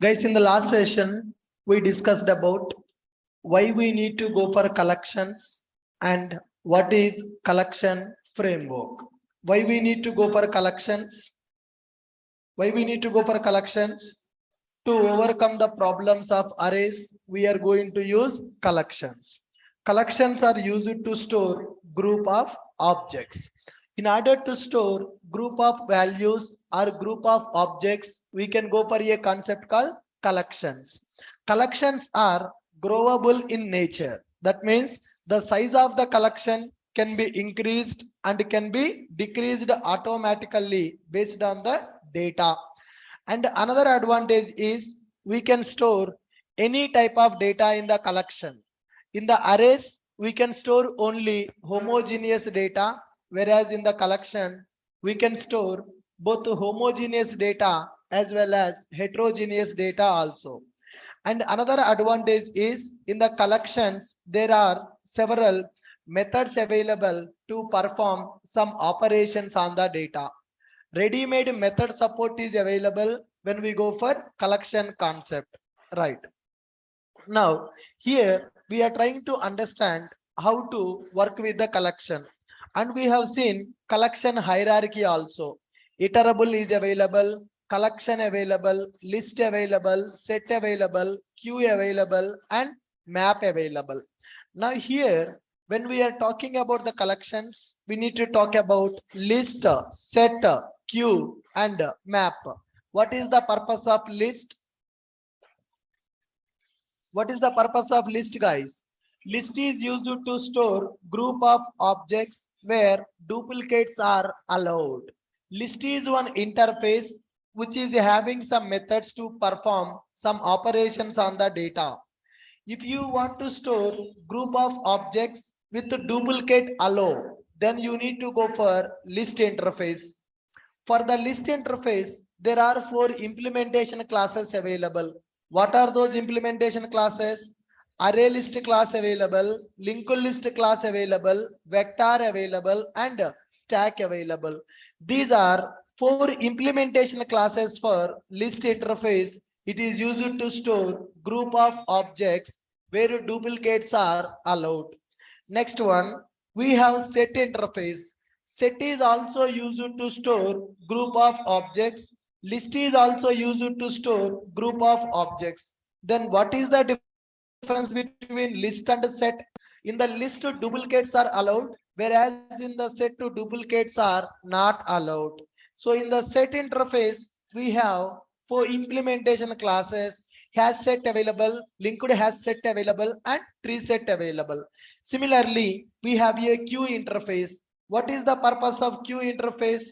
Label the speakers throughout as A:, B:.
A: Guys, in the last session, we discussed about why we need to go for collections and what is collection framework. Why we need to go for collections? Why we need to go for collections? To overcome the problems of arrays, we are going to use collections. Collections are used to store group of objects. In order to store group of values or group of objects, we can go for a concept called collections. Collections are growable in nature. That means the size of the collection can be increased and can be decreased automatically based on the data. And another advantage is we can store any type of data in the collection. In the arrays, we can store only homogeneous data, whereas in the collection, we can store both homogeneous data as well as heterogeneous data also. And another advantage is in the collections, there are several methods available to perform some operations on the data. Ready-made method support is available when we go for collection concept, right? Now, here we are trying to understand how to work with the collection, and we have seen collection hierarchy also. Iterable is available, collection available, list available, set available, queue available, and map available. Now here, when we are talking about the collections, we need to talk about list, set, queue, and map. What is the purpose of list? What is the purpose of list, guys? List is used to store group of objects where duplicates are allowed. List is one interface which is having some methods to perform some operations on the data. If you want to store group of objects with duplicate allow, then you need to go for list interface. For the list interface, there are 4 implementation classes available. What are those implementation classes? Array list class available, linked list class available, vector available, and stack available. These are 4 implementation classes for list interface. It is used to store group of objects where duplicates are allowed. Next one, we have set interface. Set is also used to store group of objects. List is also used to store group of objects. Then what is the difference between list and set? In the list, duplicates are allowed, whereas in the set, duplicates are not allowed. So in the set interface, we have 4 implementation classes, has set available, linked has set available, and tree set available. Similarly, we have a queue interface. What is the purpose of queue interface?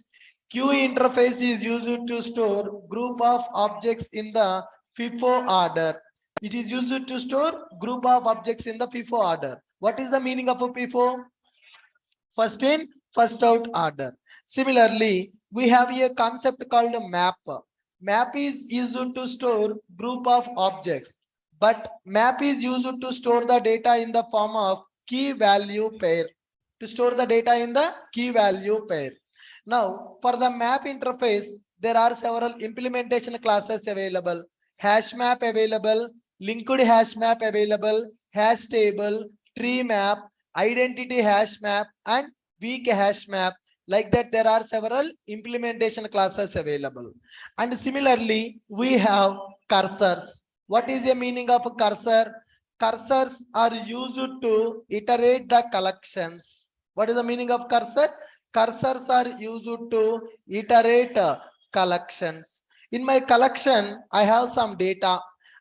A: Queue interface is used to store group of objects in the FIFO order. It is used to store group of objects in the FIFO order. What is the meaning of a FIFO? First in, first out order. Similarly, we have a concept called a map. Map is used to store group of objects, but map is used to store the data in the form of key value pair. To store the data in the key value pair. Now, for the map interface, there are several implementation classes available. Hash map available, linked hash map available, hash table, tree map, identity hash map, and weak hash map. Like that, there are several implementation classes available. And similarly, we have cursors. What is the meaning of a cursor? Cursors are used to iterate the collections. What is the meaning of cursor? Cursors are used to iterate collections. In my collection, I have some data.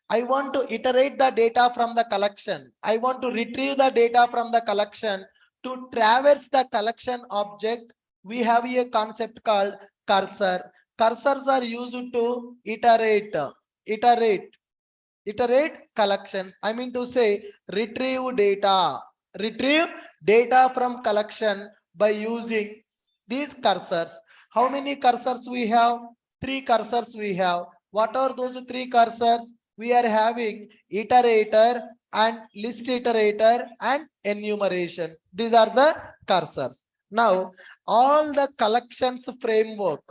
A: I want to iterate the data from the collection. I want to retrieve the data from the collection. To traverse the collection object, we have a concept called cursor. Cursors are used to iterate collections. I mean to say retrieve data from collection by using these cursors. How many cursors we have? 3 cursors we have. What are those 3 cursors? We are having iterator and list iterator and enumeration. These are the cursors. Now, all the collections framework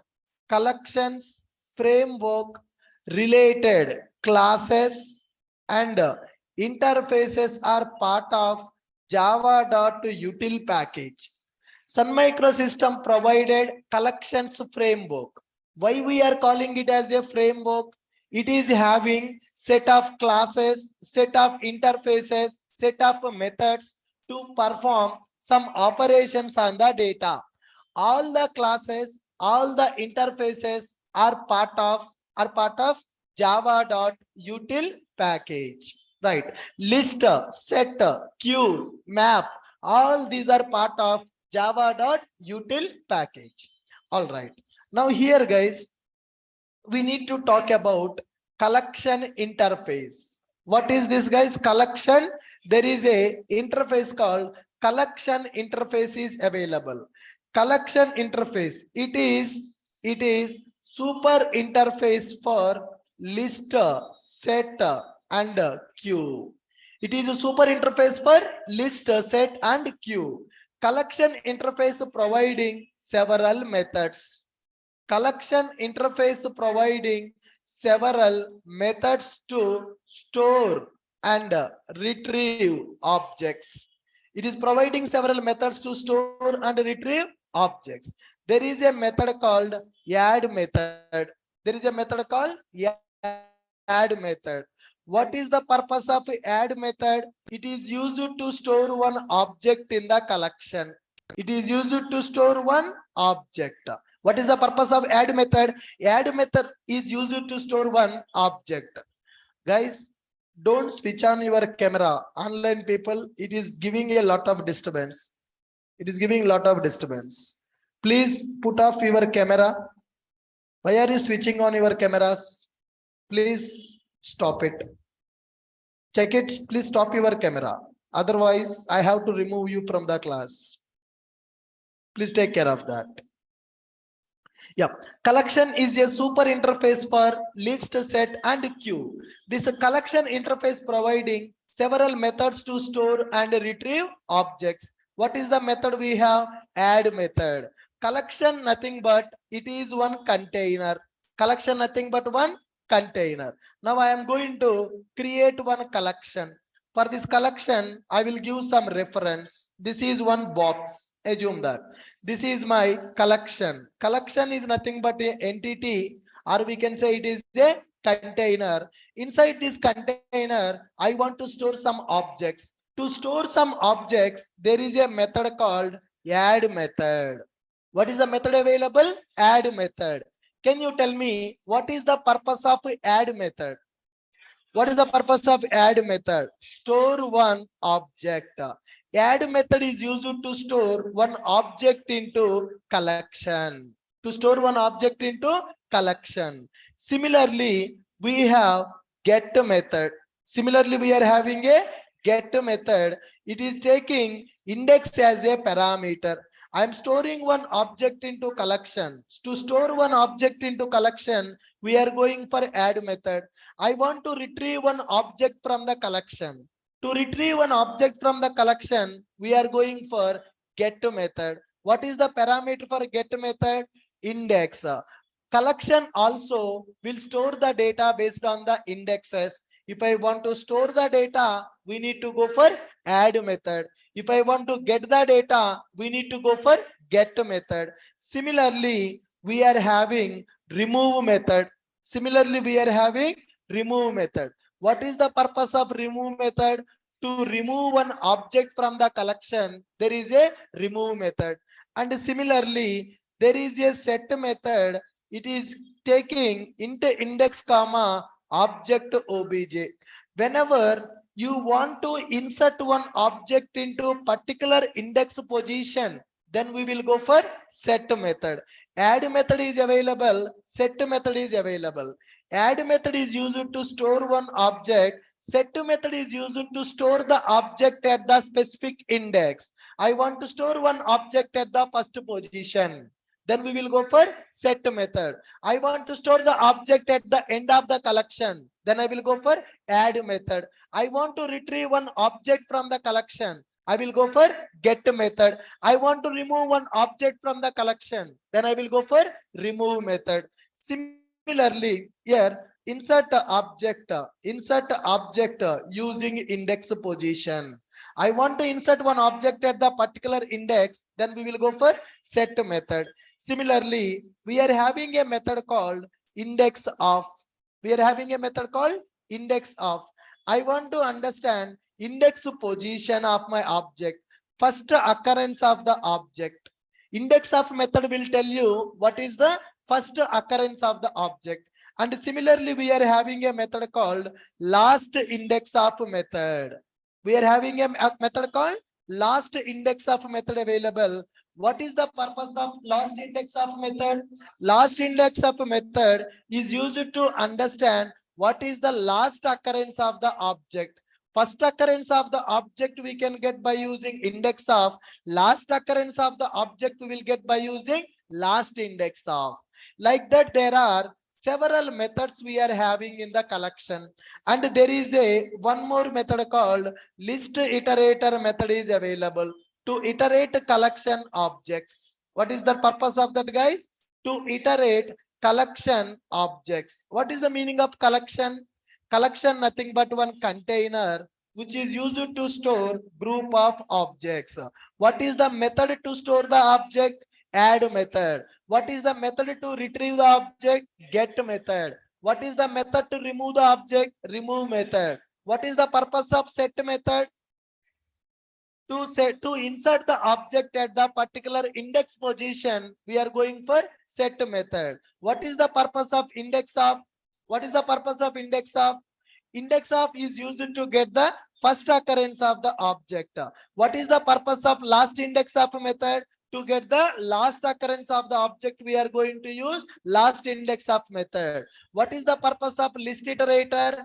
A: related classes, and interfaces are part of Java.util package. Sun Microsystem provided collections framework. Why we are calling it as a framework? It is having set of classes, set of interfaces, set of methods to perform some operations on the data. All the classes, all the interfaces are part of Java.util package. Right. List, set, queue, map, all these are part of Java.util package. All right. Now here guys, we need to talk about collection interface. What is this guys? Collection. There is a interface called collection interface is available. Collection interface. It is super interface for list, set, and queue. It is a super interface for list, set, and queue. Collection interface providing several methods. Collection interface providing several methods to store and retrieve objects. It is providing several methods to store and retrieve objects. There is a method called add method. There is a method called add method. What is the purpose of add method? It is used to store one object in the collection. It is used to store one object. What is the purpose of add method? Add method is used to store one object. Guys, don't switch on your camera. Online people, it is giving a lot of disturbance. It is giving a lot of disturbance. Please put off your camera. Why are you switching on your cameras? Please stop it. Check it. Please stop your camera. Otherwise, I have to remove you from the class. Please take care of that. Yeah, collection is a super interface for list, set, and queue. This collection interface providing several methods to store and retrieve objects. What is the method we have? Add method. Collection nothing but it is one container. Collection nothing but one container. Now I am going to create one collection. For this collection, I will give some reference. This is one box. Assume that this is my collection. Collection is nothing but an entity, or we can say it is a container. Inside this container, I want to store some objects. To store some objects, there is a method called add method. What is the method available? Add method. Can you tell me what is the purpose of add method? What is the purpose of add method? Store one object. Add method is used to store one object into collection. To store one object into collection. Similarly, we have get method. Similarly, we are having a get method. It is taking index as a parameter. I am storing one object into collection. To store one object into collection, we are going for add method. I want to retrieve one object from the collection. To retrieve an object from the collection, we are going for get method. What is the parameter for get method? Index. Collection also will store the data based on the indexes. If I want to store the data, we need to go for add method. If I want to get the data, we need to go for get method. Similarly, we are having remove method. Similarly, we are having remove method. What is the purpose of remove method? To remove one object from the collection, there is a remove method. And similarly, there is a set method. It is taking into index comma object obj. Whenever you want to insert one object into particular index position, then we will go for set method. Add method is available, set method is available. Add method is used to store one object. Set method is used to store the object at the specific index. I want to store one object at the first position. Then we will go for set method. I want to store the object at the end of the collection. Then I will go for add method. I want to retrieve one object from the collection. I will go for get method. I want to remove one object from the collection. Then I will go for remove method. Similarly, here insert object using index position. I want to insert one object at the particular index, then we will go for set method. Similarly, we are having a method called index of. We are having a method called index of. I want to understand index position of my object, first occurrence of the object. Index of method will tell you what is the first occurrence of the object. And similarly, we are having a method called last index of method. We are having a method called last index of method available. What is the purpose of last index of method? Last index of method is used to understand what is the last occurrence of the object. First occurrence of the object we can get by using index of. Last occurrence of the object we will get by using last index of. Like that, there are several methods we are having in the collection, and there is a one more method called list iterator method is available to iterate collection objects. What is the purpose of that, guys? To iterate collection objects. What is the meaning of collection? Collection nothing but one container which is used to store group of objects. What is the method to store the object? Add method. What is the method to retrieve the object? Get method. What is the method to remove the object? Remove method. What is the purpose of set method? To insert the object at the particular index position, we are going for set method. What is the purpose of index of? What is the purpose of index of? Index of is used to get the first occurrence of the object. What is the purpose of last index of method? To get the last occurrence of the object, we are going to use last index of method. What is the purpose of list iterator?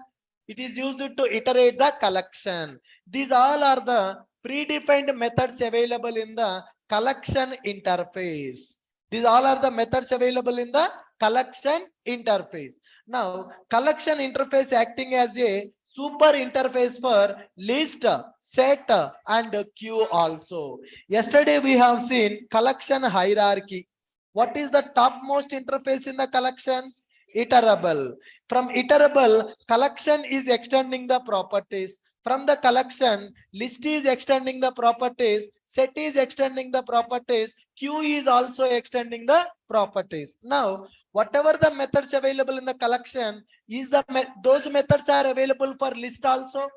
A: It is used to iterate the collection. These all are the predefined methods available in the collection interface. These all are the methods available in the collection interface. Now, collection interface acting as a super interface for list, set, and queue also. Yesterday we have seen collection hierarchy. What is the topmost interface in the collections? Iterable. From iterable, collection is extending the properties. From the collection, list is extending the properties, set is extending the properties, queue is also extending the properties. Now, whatever the methods available in the collection is those methods are available for list also.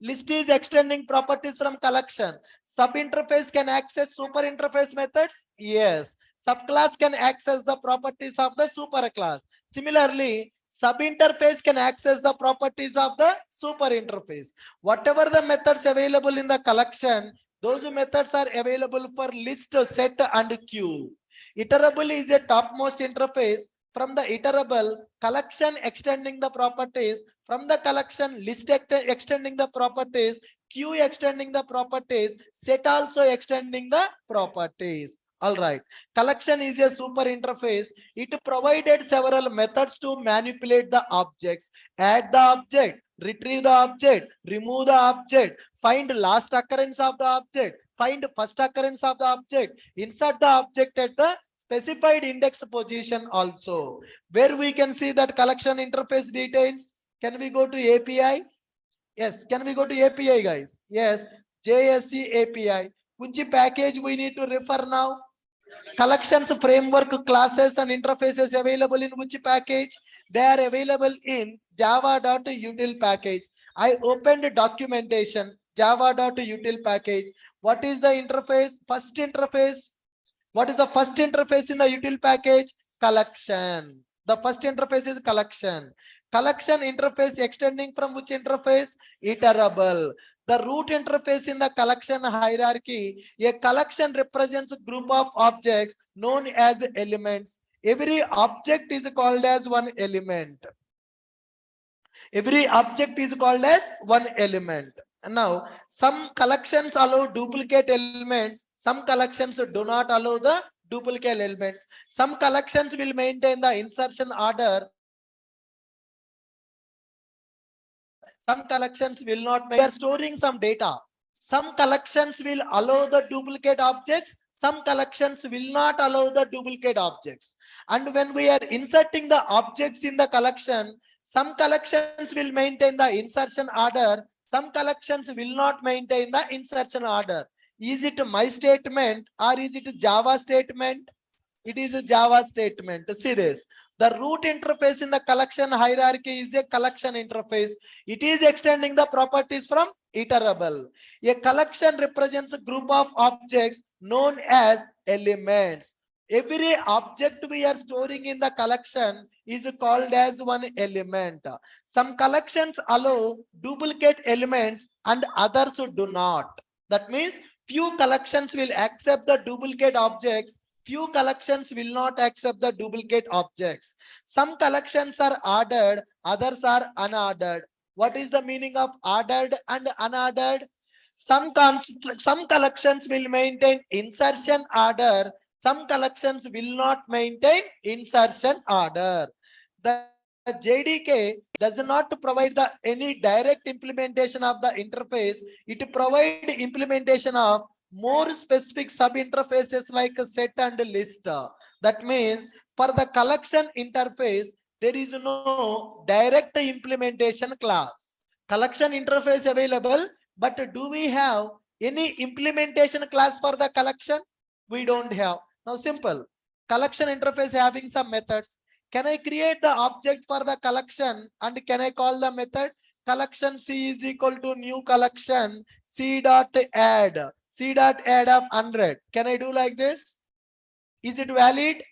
A: List is extending properties from collection. Sub interface can access super interface methods. Yes. Subclass can access the properties of the super class. Similarly, sub interface can access the properties of the super interface. Whatever the methods available in the collection, those methods are available for list, set, and queue. Iterable is a topmost interface. From the iterable, collection extending the properties. From the collection, list extending the properties, queue extending the properties, set also extending the properties. All right. Collection is a super interface. It provided several methods to manipulate the objects. Add the object, retrieve the object, remove the object, find last occurrence of the object, find first occurrence of the object, insert the object at the specified index position also. Where we can see that collection interface details. Can we go to API? Yes. Can we go to API, guys? Yes. JSC API. Which package we need to refer now? Collections framework classes and interfaces available in which package? They are available in java.util package. I opened documentation, java.util package. What is the interface? First interface. What is the first interface in the util package? Collection. The first interface is collection. Collection interface extending from which interface? Iterable. The root interface in the collection hierarchy, a collection represents a group of objects known as elements. Every object is called as one element. Every object is called as one element. Now, some collections allow duplicate elements. Some collections do not allow the duplicate elements. Some collections will maintain the insertion order. Some collections will not. We are storing some data. Some collections will allow the duplicate objects. Some collections will not allow the duplicate objects. And when we are inserting the objects in the collection, Some collections will maintain the insertion order. Some collections will not maintain the insertion order. Is it my statement or is it Java statement? It is a Java statement. See this. The root interface in the collection hierarchy is a collection interface. It is extending the properties from iterable. A collection represents a group of objects known as elements. Every object we are storing in the collection is called as one element. Some collections allow duplicate elements and others do not. That means few collections will accept the duplicate objects. Few collections will not accept the duplicate objects. Some collections are ordered, others are unordered. What is the meaning of ordered and unordered? Some collections will maintain insertion order. Some collections will not maintain insertion order. The JDK does not provide the any direct implementation of the interface. It provides implementation of more specific sub-interfaces like set and list. That means for the collection interface, there is no direct implementation class. Collection interface available, but do we have any implementation class for the collection? We don't have. Now simple. Collection interface having some methods. Can I create the object for the collection and can I call the method? Collection C is equal to new collection C dot add. C dot add of 100. Can I do like this? Is it valid?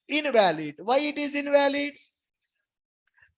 A: Invalid. Why it is invalid?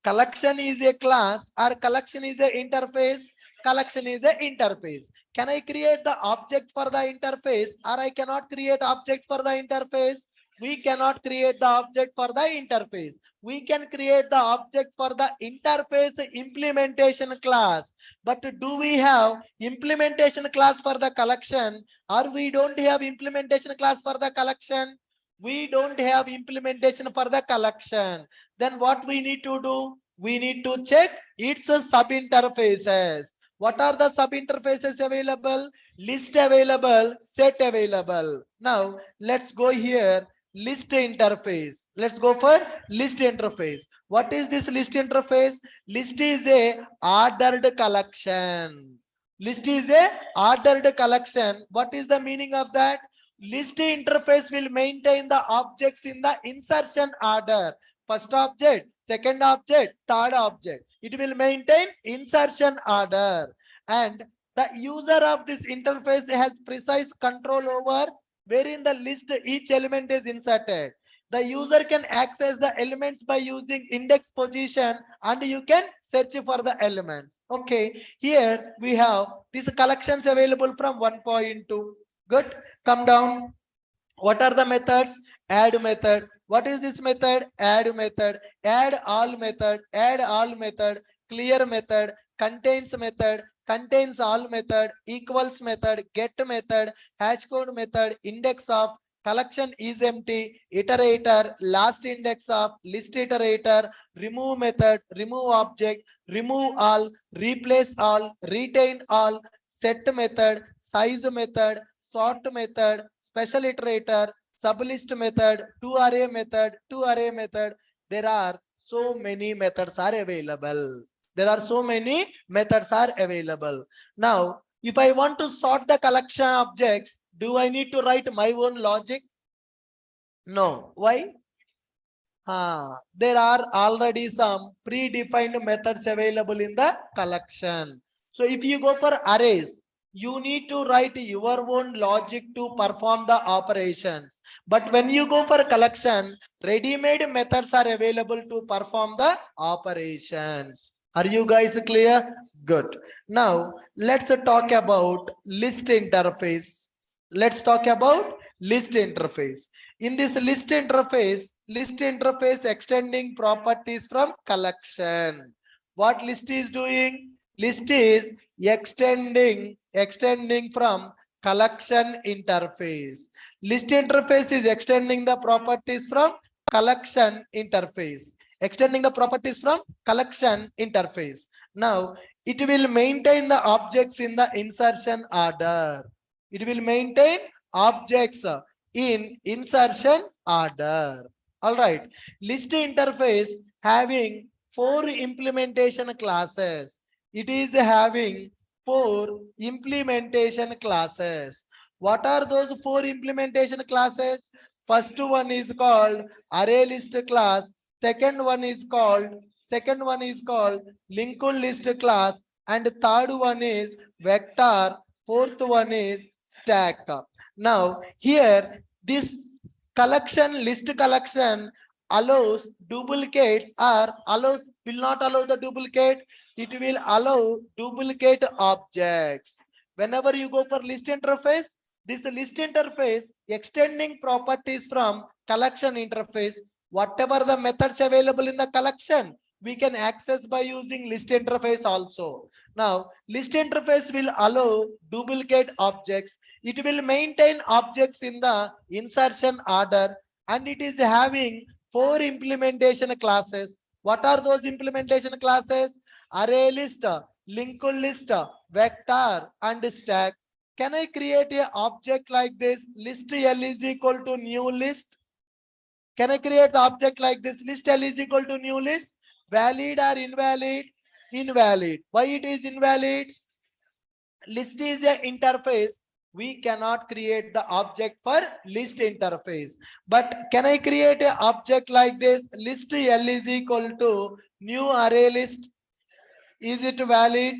A: Collection is a class or collection is a interface. Collection is a interface. Can I create the object for the interface or I cannot create object for the interface? We cannot create the object for the interface. We can create the object for the interface implementation class. But do we have implementation class for the collection or we don't have implementation class for the collection? We don't have implementation for the collection. Then what we need to do? We need to check its sub interfaces. What are the sub interfaces available? List available, set available. Now let's go here. List interface. Let's go for list interface. What is this list interface? List is a ordered collection. List is a ordered collection. What is the meaning of that? List interface will maintain the objects in the insertion order. First object, second object, third object. It will maintain insertion order. And the user of this interface has precise control over where in the list each element is inserted. The user can access the elements by using index position and you can search for the elements. Okay, here we have these collections available from 1.2. Good. Come down. What are the methods? Add method. What is this method? Add method. Add all method. Add all method. Clear method. Contains method. Contains all method. Equals method. Get method. Hash code method. Index of. Collection is empty. Iterator. Last index of. List iterator. Remove method. Remove object. Remove all. Replace all. Retain all. Set method. Size method. Sort method, special iterator, sublist method, toArray method, toArray method. There are so many methods are available. There are so many methods are available. Now, if I want to sort the collection objects, do I need to write my own logic? No. Why? There are already some predefined methods available in the collection. So if you go for arrays, you need to write your own logic to perform the operations. But when you go for collection, ready-made methods are available to perform the operations. Are you guys clear? Good. Now, let's talk about list interface. Let's talk about list interface. In this list interface extending properties from collection. What list is doing? List is extending from collection interface. List interface is extending the properties from collection interface. Extending the properties from collection interface. Now, it will maintain the objects in the insertion order. It will maintain objects in insertion order. All right. List interface having 4 implementation classes. It is having 4 implementation classes. What are those 4 implementation classes? First one is called array list class. Second one is called linked list class, and third one is vector. Fourth one is stack. Now here this collection list collection allows duplicates or will not allow the duplicate. It will allow duplicate objects. Whenever you go for list interface, this list interface extending properties from collection interface. Whatever the methods available in the collection, we can access by using list interface also. Now list interface will allow duplicate objects. It will maintain objects in the insertion order, and it is having 4 implementation classes. What are those implementation classes? Array list, linked list, vector, and stack. Can I create a object like this? List L is equal to new list. Can I create the object like this? List L is equal to new list. Valid or invalid? Invalid. Why it is invalid? List is a interface. We cannot create the object for list interface. But can I create a object like this? List L is equal to new array list. Is it valid?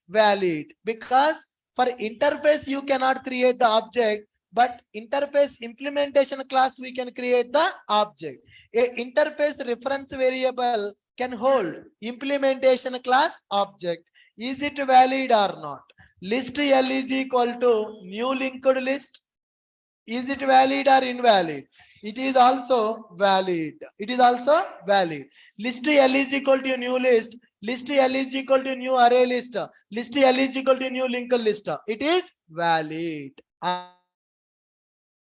A: Valid. Because for interface you cannot create the object, but interface implementation class we can create the object. A interface reference variable can hold implementation class object. Is it valid or not? List L is equal to new linked list. Is it valid or invalid? It is also valid. It is also valid. List L is equal to new list. List L is equal to new array list. List L is equal to new linked list. It is valid. Are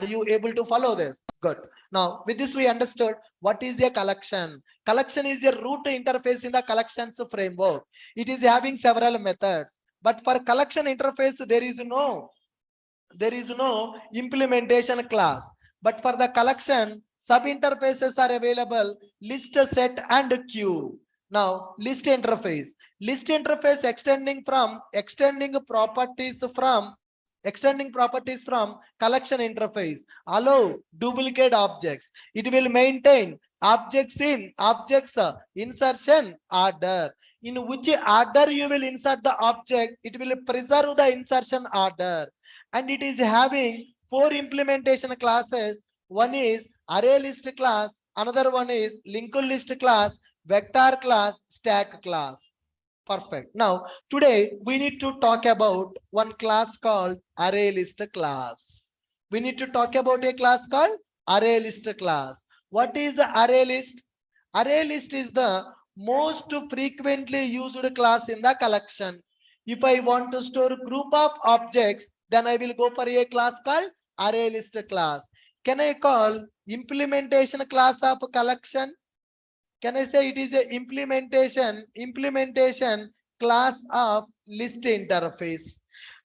A: you able to follow this? Good. Now with this we understood what is a collection. Collection is a root interface in the collections framework. It is having several methods. But for collection interface there is no implementation class. But for the collection, sub interfaces are available: list, set, and queue. Now list interface extending properties from collection interface allow duplicate objects. It will maintain objects in insertion order. In which order you will insert the object, it will preserve the insertion order. And it is having 4 implementation classes. One is array list class, another one is linked list class, vector class, stack class. Perfect. Now today we need to talk about one class called array list class. We need to talk about a class called array list class. What is the array list? Array list is the most frequently used class in the collection. If I want to store a group of objects, then I will go for a class called array list class. Can I call implementation class of collection? Can I say it is a implementation class of list interface?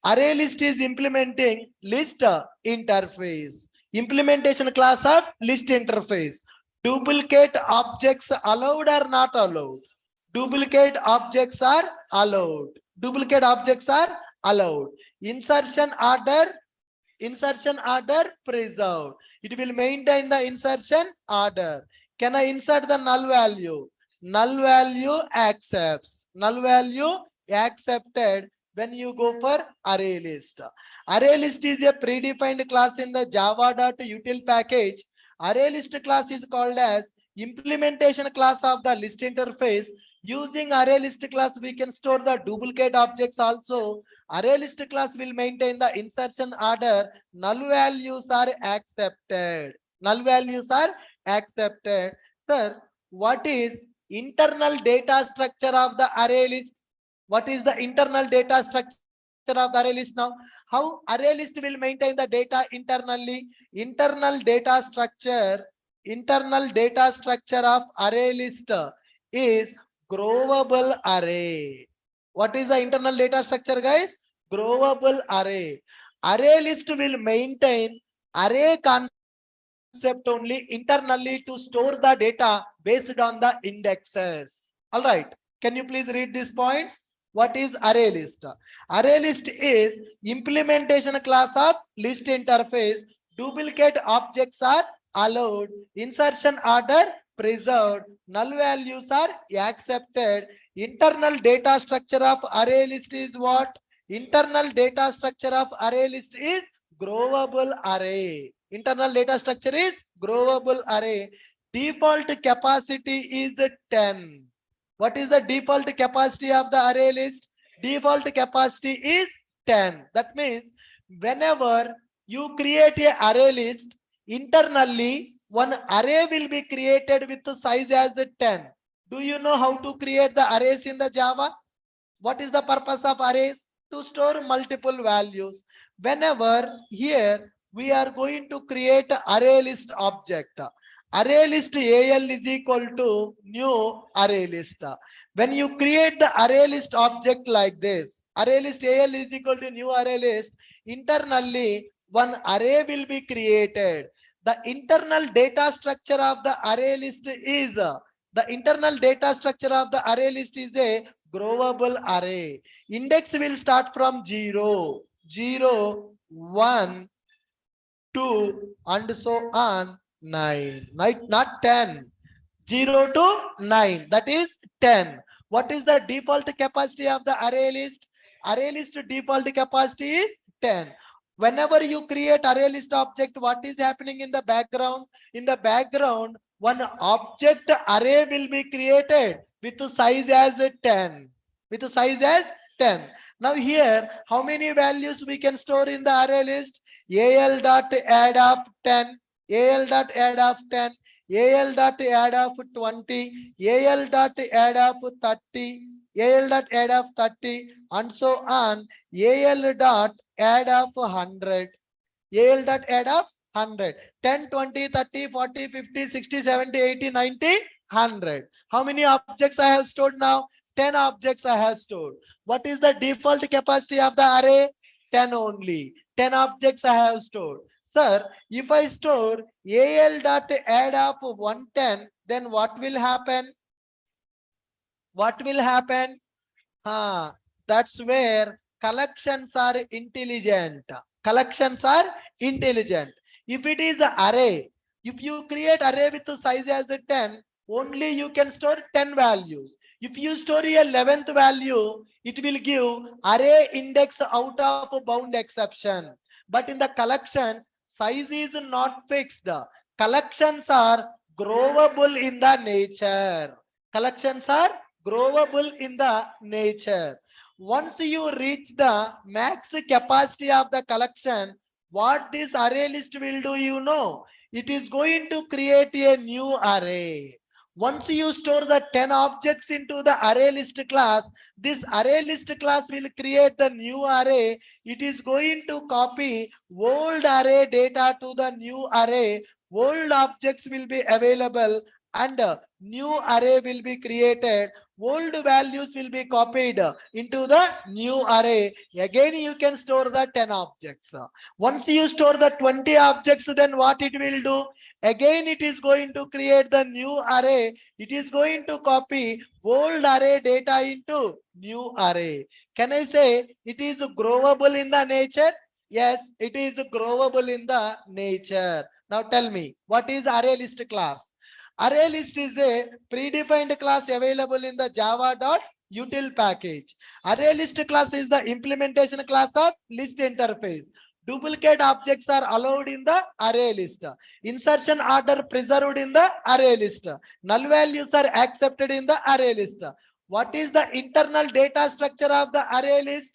A: Array list is implementing list interface. Implementation class of list interface. Duplicate objects allowed or not allowed? Duplicate objects are allowed. Duplicate objects are allowed. Insertion order preserved. It will maintain the insertion order. Can I insert the null value? Null value accepts. Null value accepted when you go for array list. Array list is a predefined class in the java.util package. Array list class is called as implementation class of the list interface. Using array list class we can store the duplicate objects also. Array list class will maintain the insertion order. Null values are accepted. Null values are accepted. Sir, what is internal data structure of the array list? What is the internal data structure of the array list now? How array list will maintain the data internally? Internal data structure of array list is growable array. What is the internal data structure, guys? Growable array. Array list will maintain array concept only internally to store the data based on the indexes. All right. Can you please read these points? What is array list? Array list is implementation class of list interface. Duplicate objects are allowed. Insertion order preserved. Null values are accepted. Internal data structure of array list is what? Internal data structure of array list is growable array. Internal data structure is growable array. Default capacity is 10. What is the default capacity of the array list? Default capacity is 10. That means whenever you create a array list, internally one array will be created with the size as 10. Do you know how to create the arrays in the Java? What is the purpose of arrays? To store multiple values. Whenever here we are going to create array list object. Array list AL is equal to new array list. When you create the array list object like this, array list AL is equal to new array list, internally one array will be created. The internal data structure of the array list is a growable array. Index will start from 0, 0, 1, 2, and so on 9. Not 10. 0 to 9. That is 10. What is the default capacity of the array list? Array list default capacity is 10. Whenever you create array list object, what is happening in the background? In the background, one object array will be created with the size as 10. With the size as 10. Now here, how many values we can store in the array list? AL dot add of 10, AL dot add of 10, AL dot add of 20, AL dot add of 30, AL dot add of 30, and so on. AL dot add of 100, AL dot add of 100, 10, 20, 30, 40, 50, 60, 70, 80, 90, 100. How many objects I have stored now? 10 objects I have stored. What is the default capacity of the array? 10 only. 10 objects I have stored. Sir, if I store AL dot add of 110, then what will happen? What will happen? That's where collections are intelligent. Collections are intelligent. If it is an array, if you create array with the size as a 10, only you can store 10 values. If you store a 11th value, it will give array index out of bound exception. But in the collections, size is not fixed. Collections are growable in the nature. Collections are growable in the nature. Once you reach the max capacity of the collection, what this array list will do, you know, it is going to create a new array. Once you store the 10 objects into the array list class, this array list class will create the new array. It is going to copy old array data to the new array. Old objects will be available and new array will be created. Old values will be copied into the new array. Again, you can store the 10 objects. Once you store the 20 objects, then what it will do? Again, it is going to create the new array. It is going to copy old array data into new array. Can I say it is growable in the nature? Yes, it is growable in the nature. Now tell me, what is array list class? Array list is a predefined class available in the java.util package. Array list class is the implementation class of list interface. Duplicate objects are allowed in the array list. Insertion order preserved in the array list. Null values are accepted in the array list. What is the internal data structure of the array list?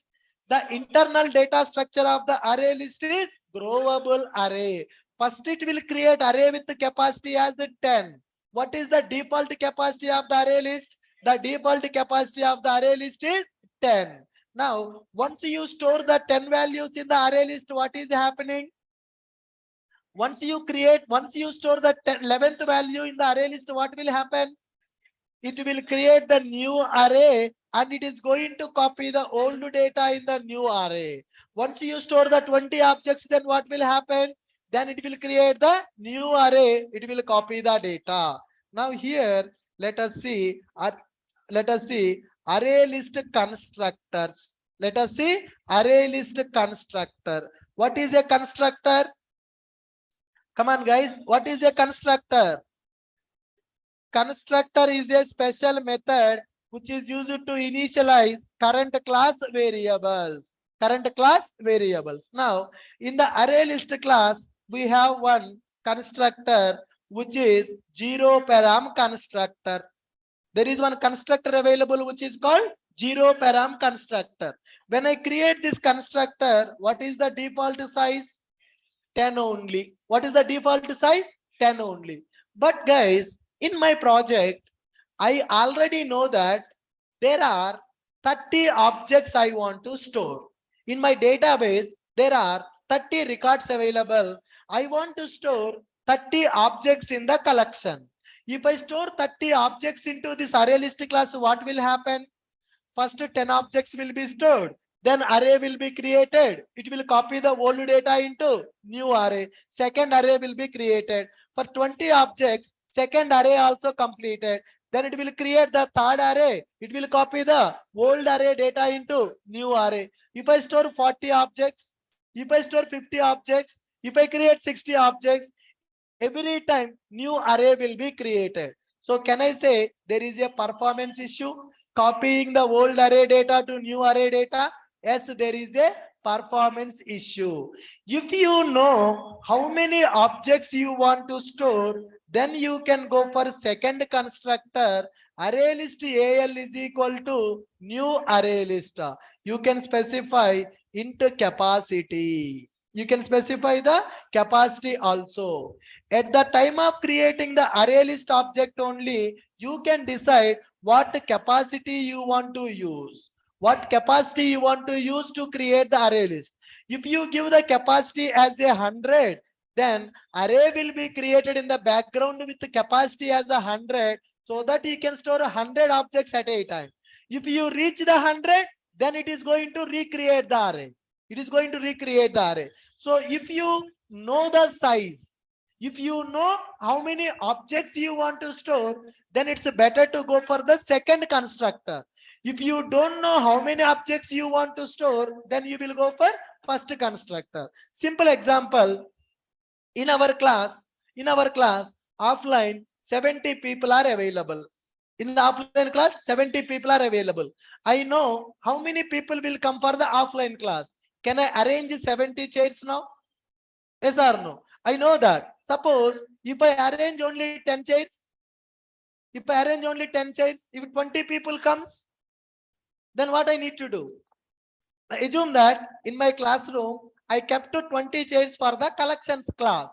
A: The internal data structure of the array list is growable array. First, it will create array with the capacity as 10. What is the default capacity of the array list? The default capacity of the array list is 10. Now, once you store the 10 values in the array list, what is happening? Once you store the 11th value in the array list, what will happen? It will create the new array and it is going to copy the old data in the new array. Once you store the 20 objects, then what will happen? Then it will create the new array. It will copy the data. Now here, let us see let us see array list constructors. Let us see array list constructor. What is a constructor? Come on guys, what is a constructor? Constructor is a special method which is used to initialize current class variables. Current class variables. Now, in the array list class, we have one constructor which is zero param constructor. There is one constructor available which is called zero param constructor. When I create this constructor, what is the default size? 10 only. What is the default size? 10 only. But guys, in my project, I already know that there are 30 objects I want to store. In my database, there are 30 records available. I want to store 30 objects in the collection. If I store 30 objects into this array list class, what will happen? First 10 objects will be stored. Then array will be created. It will copy the old data into new array. Second array will be created. For 20 objects, second array also completed. Then it will create the third array. It will copy the old array data into new array. If I store 40 objects, if I store 50 objects, if I create 60 objects, every time new array will be created. So can I say there is a performance issue copying the old array data to new array data? Yes, there is a performance issue. If you know how many objects you want to store, then you can go for second constructor. Array list AL is equal to new array list. You can specify into capacity. You can specify the capacity also. At the time of creating the array list object only, you can decide what capacity you want to use. What capacity you want to use to create the array list. If you give the capacity as 100, then array will be created in the background with the capacity as 100, so that you can store 100 objects at a time. If you reach the 100, then it is going to recreate the array. It is going to recreate the array. So if you know the size, if you know how many objects you want to store, then it's better to go for the second constructor. If you don't know how many objects you want to store, then you will go for first constructor. Simple example, in our class, offline, 70 people are available. In the offline class, 70 people are available. I know how many people will come for the offline class. Can I arrange 70 chairs now? Yes or no? I know that. Suppose if I arrange only 10 chairs, if 20 people comes, then what I need to do? I assume that in my classroom, I kept 20 chairs for the collections class.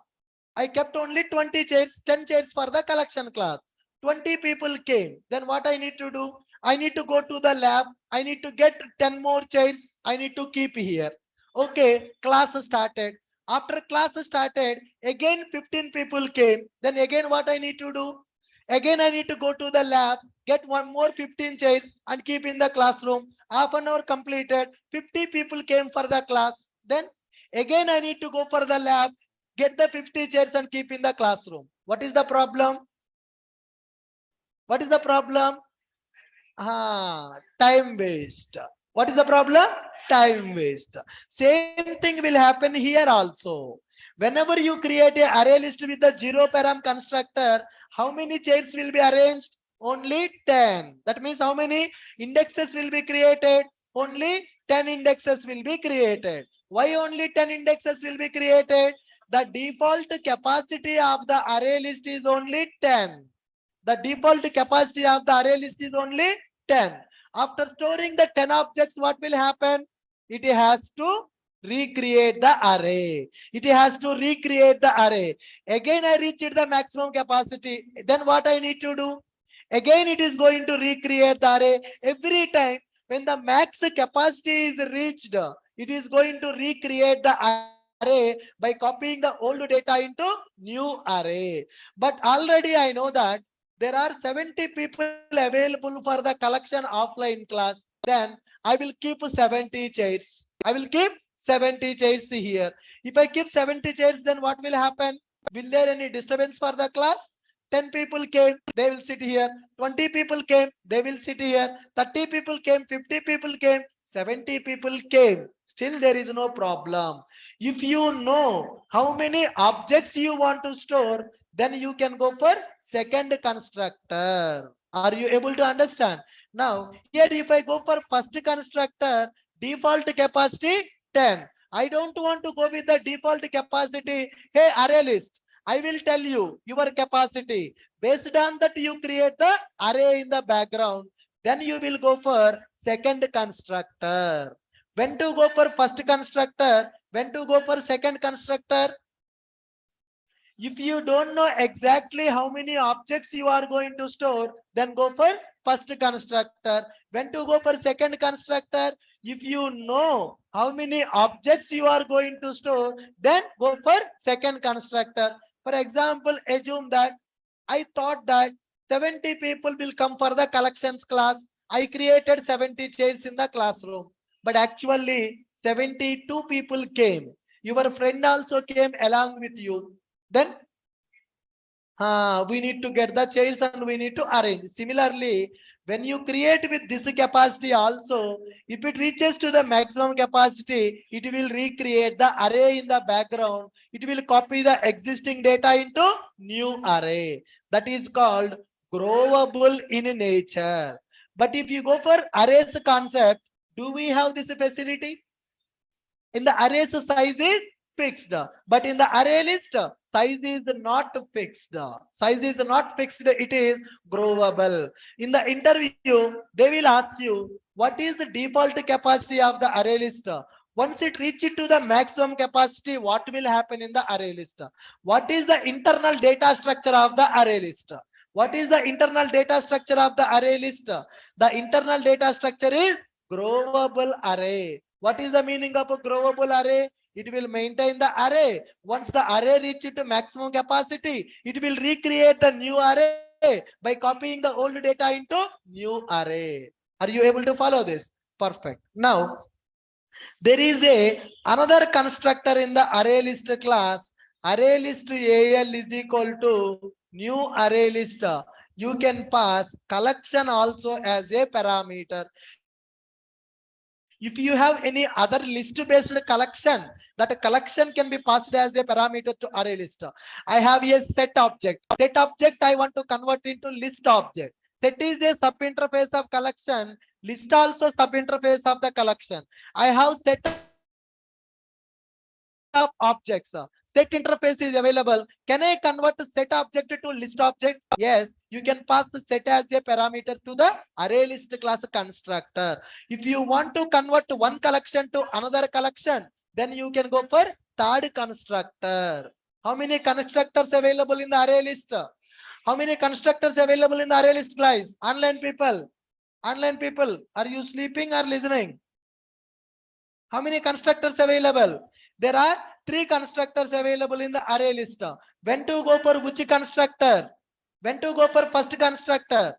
A: I kept only 20 chairs, 10 chairs for the collection class. 20 people came. Then what I need to do? I need to go to the lab. I need to get 10 more chairs. I need to keep here. Okay, class started. After class started, again 15 people came. Then again what I need to do? Again I need to go to the lab, get one more 15 chairs and keep in the classroom. Half an hour completed, 50 people came for the class. Then again I need to go for the lab, get the 50 chairs and keep in the classroom. What is the problem? What is the problem? Time waste. What is the problem? Time waste. Same thing will happen here also. Whenever you create an array list with the zero param constructor, how many chairs will be arranged? Only 10. That means how many indexes will be created? Only 10 indexes will be created. Why only 10 indexes will be created? The default capacity of the array list is only 10. The default capacity of the array list is only 10. After storing the 10 objects, what will happen? It has to recreate the array. It has to recreate the array. Again, I reached the maximum capacity. Then what I need to do? Again, it is going to recreate the array. Every time when the max capacity is reached, it is going to recreate the array by copying the old data into new array. But already I know that there are 70 people available for the collection offline class. Then I will keep 70 chairs. I will keep 70 chairs here. If I keep 70 chairs, then what will happen? Will there any disturbance for the class? 10 people came, they will sit here. 20 people came, they will sit here. 30 people came, 50 people came, 70 people came. Still there is no problem. If you know how many objects you want to store, then you can go for second constructor. Are you able to understand? Now, here if I go for first constructor, default capacity 10. I don't want to go with the default capacity. Hey, array list, I will tell you your capacity. Based on that, you create the array in the background. Then you will go for second constructor. When to go for first constructor? When to go for second constructor? If you don't know exactly how many objects you are going to store, then go for first constructor. When to go for second constructor? If you know how many objects you are going to store, then go for second constructor. For example, assume that I thought that 70 people will come for the collections class. I created 70 chairs in the classroom, but actually 72 people came. Your friend also came along with you. Then we need to get the chairs and we need to arrange. Similarly, when you create with this capacity also, if it reaches to the maximum capacity, it will recreate the array in the background. It will copy the existing data into new array. That is called growable in nature. But if you go for arrays concept, do we have this facility? In the arrays size is fixed, but in the array list size is not fixed. Size is not fixed, it is growable. In the interview, they will ask you what is the default capacity of the array list. Once it reaches to the maximum capacity, what will happen in the array list? What is the internal data structure of the array list? What is the internal data structure of the array list? The internal data structure is growable array. What is the meaning of a growable array? It will maintain the array. Once the array reaches to maximum capacity, it will recreate the new array by copying the old data into new array. Are you able to follow this? Perfect. Now, there is another constructor in the array list class. Array list AL is equal to new array list. You can pass collection also as a parameter. If you have any other list based collection, that collection can be passed as a parameter to array list. I have a set object. Set object I want to convert into list object. Set is a sub interface of collection. List also sub interface of the collection. I have set of objects. Set interface is available. Can I convert set object to list object? Yes, you can pass the set as a parameter to the array list class constructor. If you want to convert one collection to another collection, then you can go for third constructor. How many constructors available in the array list? How many constructors available in the array list, guys? Online people. Online people, are you sleeping or listening? How many constructors available? There are 3 constructors available in the array list. When to go for which constructor? When to go for first constructor?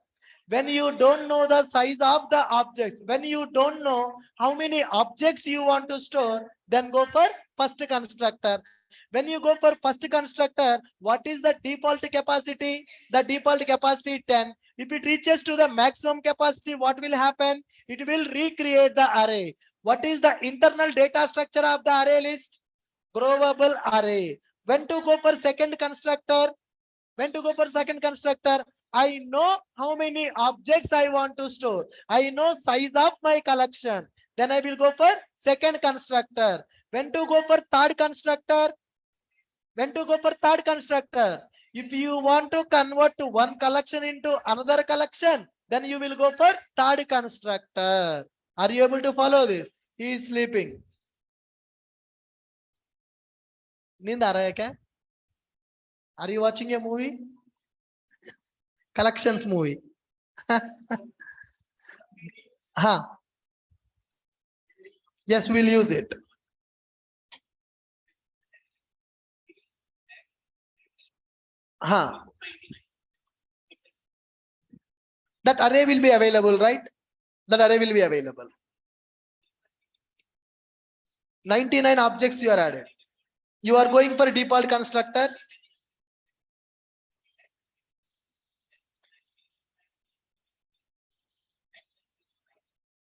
A: When you don't know the size of the object, when you don't know how many objects you want to store, then go for first constructor. When you go for first constructor, what is the default capacity? The default capacity 10. If it reaches to the maximum capacity, what will happen? It will recreate the array. What is the internal data structure of the array list? Growable array. When to go for second constructor? When to go for second constructor? I know how many objects I want to store. I know size of my collection. Then I will go for second constructor. When to go for third constructor? When to go for third constructor? If you want to convert one collection into another collection, then you will go for third constructor. Are you able to follow this? He is sleeping. नींद आ रहा है क्या? Are you watching a movie? Collections movie. Huh. Yes, we'll use it. Huh. That array will be available, right? That array will be available. 99 objects you are added. You are going for default constructor.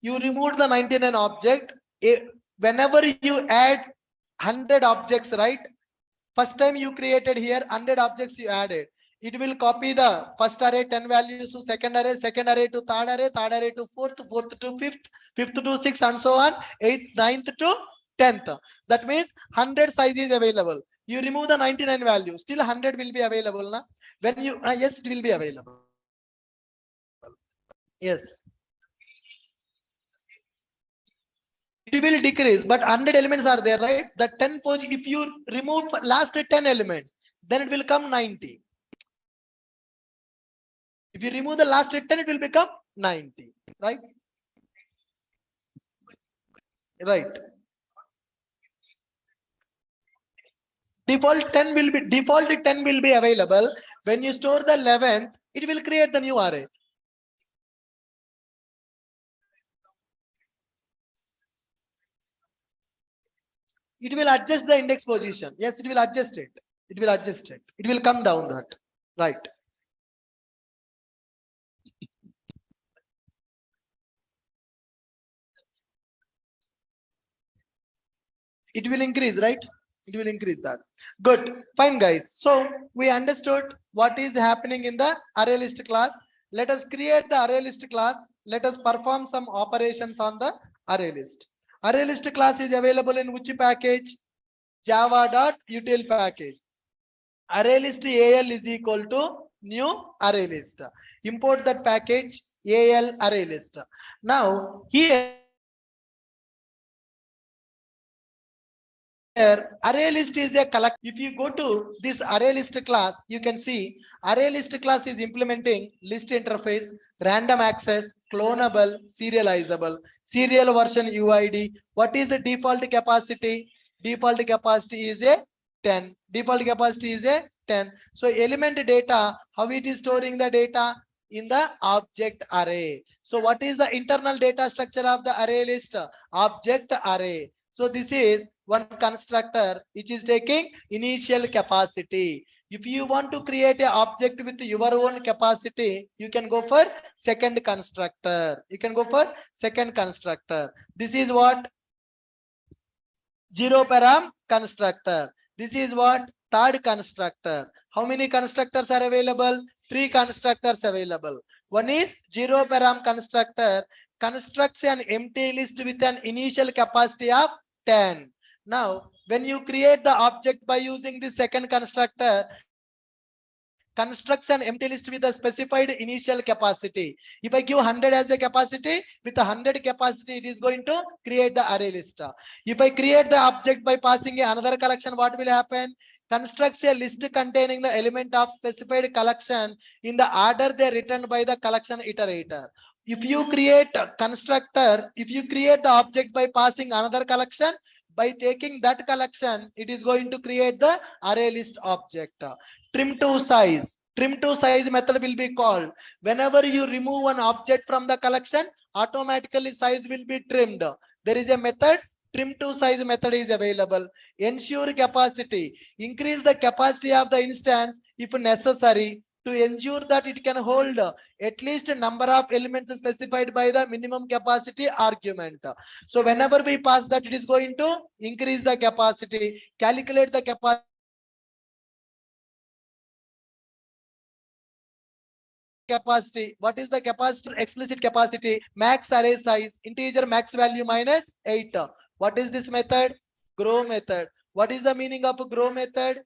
A: You removed the 99 object. Whenever you add 100 objects, right? First time you created here 100 objects you added. It will copy the first array 10 values to second array to third array to fourth to fifth to sixth, and so on, eighth, ninth to 10th. That means 100 size is available. You remove the 99 value, still 100 will be available. Na? When you, yes, it will be available. Yes. It will decrease, but 100 elements are there, right? The 10 position, if you remove last 10 elements, then it will come 90. If you remove the last 10, it will become 90, right? Right. Default 10 will be available. When you store the 11th, it will create the new array. It will adjust the index position. Yes, it will adjust it. It will adjust it. It will come down that. Right. It will increase, right? It will increase that. Good. Fine, guys. So we understood what is happening in the array list class. Let us create the array list class. Let us perform some operations on the array list. Array list class is available in which package? Java.util package. Array list AL is equal to new array list. Import that package AL array list. Now here array list is a collect. If you go to this array list class, you can see array list class is implementing list interface, random access, clonable, serializable, serial version UID. What is the default capacity? Default capacity is a 10. Default capacity is a 10. So element data, how it is storing the data? In the object array. So what is the internal data structure of the array list? Object array. So this is one constructor which is taking initial capacity. If you want to create an object with your own capacity, you can go for second constructor. You can go for second constructor. This is what? Zero param constructor. This is what? Third constructor. How many constructors are available? 3 constructors available. One is zero param constructor, constructs an empty list with an initial capacity of 10. Now, when you create the object by using the second constructor, constructs an empty list with a specified initial capacity. If I give 100 as a capacity, with 100 capacity, it is going to create the array list. If I create the object by passing another collection, what will happen? Constructs a list containing the element of specified collection in the order they written by the collection iterator. If you create a constructor, if you create the object by passing another collection, by taking that collection, it is going to create the array list object. Trim to size. Trim to size method will be called. Whenever you remove an object from the collection, automatically size will be trimmed. There is a method. Trim to size method is available. Ensure capacity. Increase the capacity of the instance if necessary to ensure that it can hold at least a number of elements specified by the minimum capacity argument. So whenever we pass that, it is going to increase the capacity. Calculate the capacity. What is the capacity? Explicit capacity. Max array size. Integer max value minus 8. What is this method? Grow method. What is the meaning of a grow method?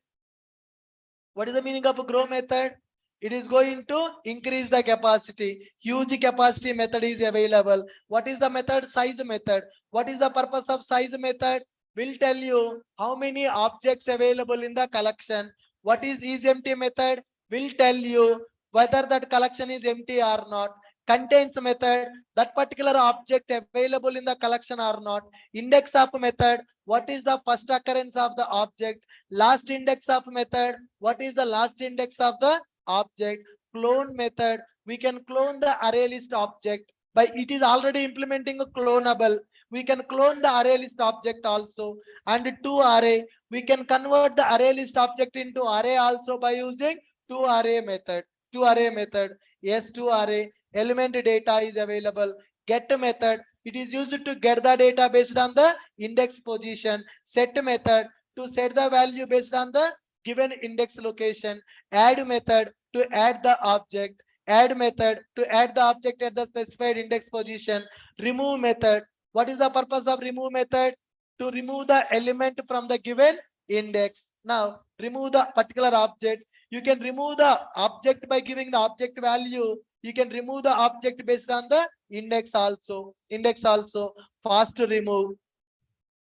A: What is the meaning of a grow method? It is going to increase the capacity. Huge capacity method is available. What is the method? Size method. What is the purpose of size method? Will tell you how many objects available in the collection. What is empty method? Will tell you whether that collection is empty or not. Contains method, that particular object available in the collection or not. Index of method, what is the first occurrence of the object. Last index of method, what is the last index of the object. Clone method, we can clone the array list object by it is already implementing a clonable. We can clone the array list object also. And to array, we can convert the array list object into array also by using to array method. To array method, yes, to array element data is available. Get method, It is used to get the data based on the index position. Set method to set the value based on the given index location. Add method to add the object. Add method to add the object at the specified index position. Remove method. What is the purpose of remove method? To remove the element from the given index. Now remove the particular object. You can remove the object by giving the object value. You can remove the object based on the index also. Index also. Fast remove.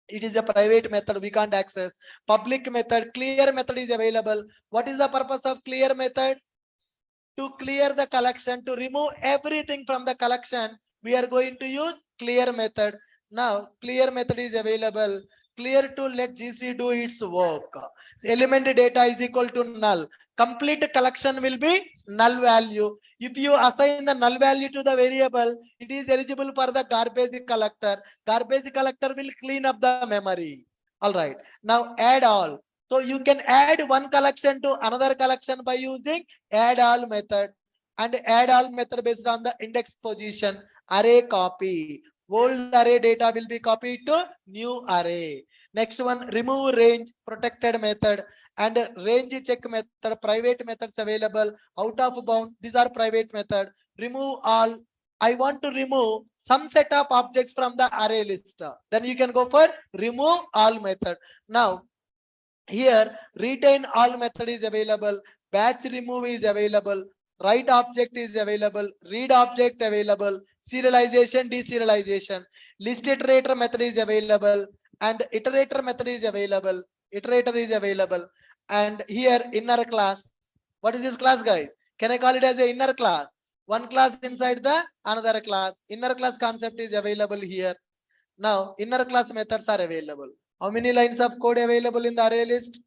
A: It is a private method, we can't access. Public method, clear method is available. What is the purpose of clear method? To clear the collection, to remove everything from the collection, we are going to use clear method. Now clear method is available. Clear to let GC do its work. Element data is equal to null. Complete collection will be null value. If you assign the null value to the variable, it is eligible for the garbage collector. Garbage collector will clean up the memory. All right. Now add all. So you can add one collection to another collection by using add all method, and add all method based on the index position. Array copy. Old array data will be copied to new array. Next one, remove range, protected method, and range check method. Private methods available. Out of bound, these are private method. Remove all. I want to remove some set of objects from the array list. Then you can go for remove all method. Now here retain all method is available. Batch remove is available. Write object is available. Read object available. Serialization, deserialization. List iterator method is available, and iterator method is available. Iterator is available. And here inner class. What is this class, guys? Can I call it as a inner class? One class inside the another class. Inner class concept is available here. Now inner class methods are available. How many lines of code available in the array list?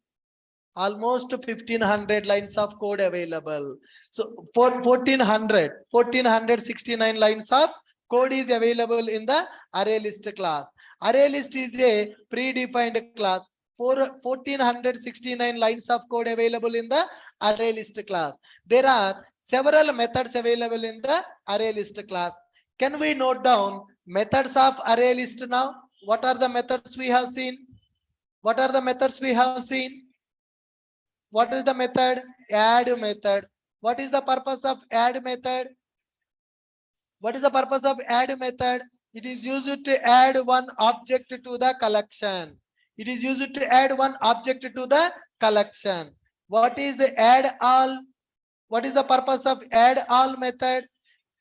A: Almost 1500 lines of code available. So for 1469 lines of code is available in the array list class. Array list is a predefined class. For 1469 lines of code available in the array list class. There are several methods available in the array list class. Can we note down methods of array list now? What are the methods we have seen? What are the methods we have seen? What is the method? Add method. What is the purpose of add method? What is the purpose of add method? It is used to add one object to the collection. It is used to add one object to the collection. What is the add all? What is the purpose of add all method?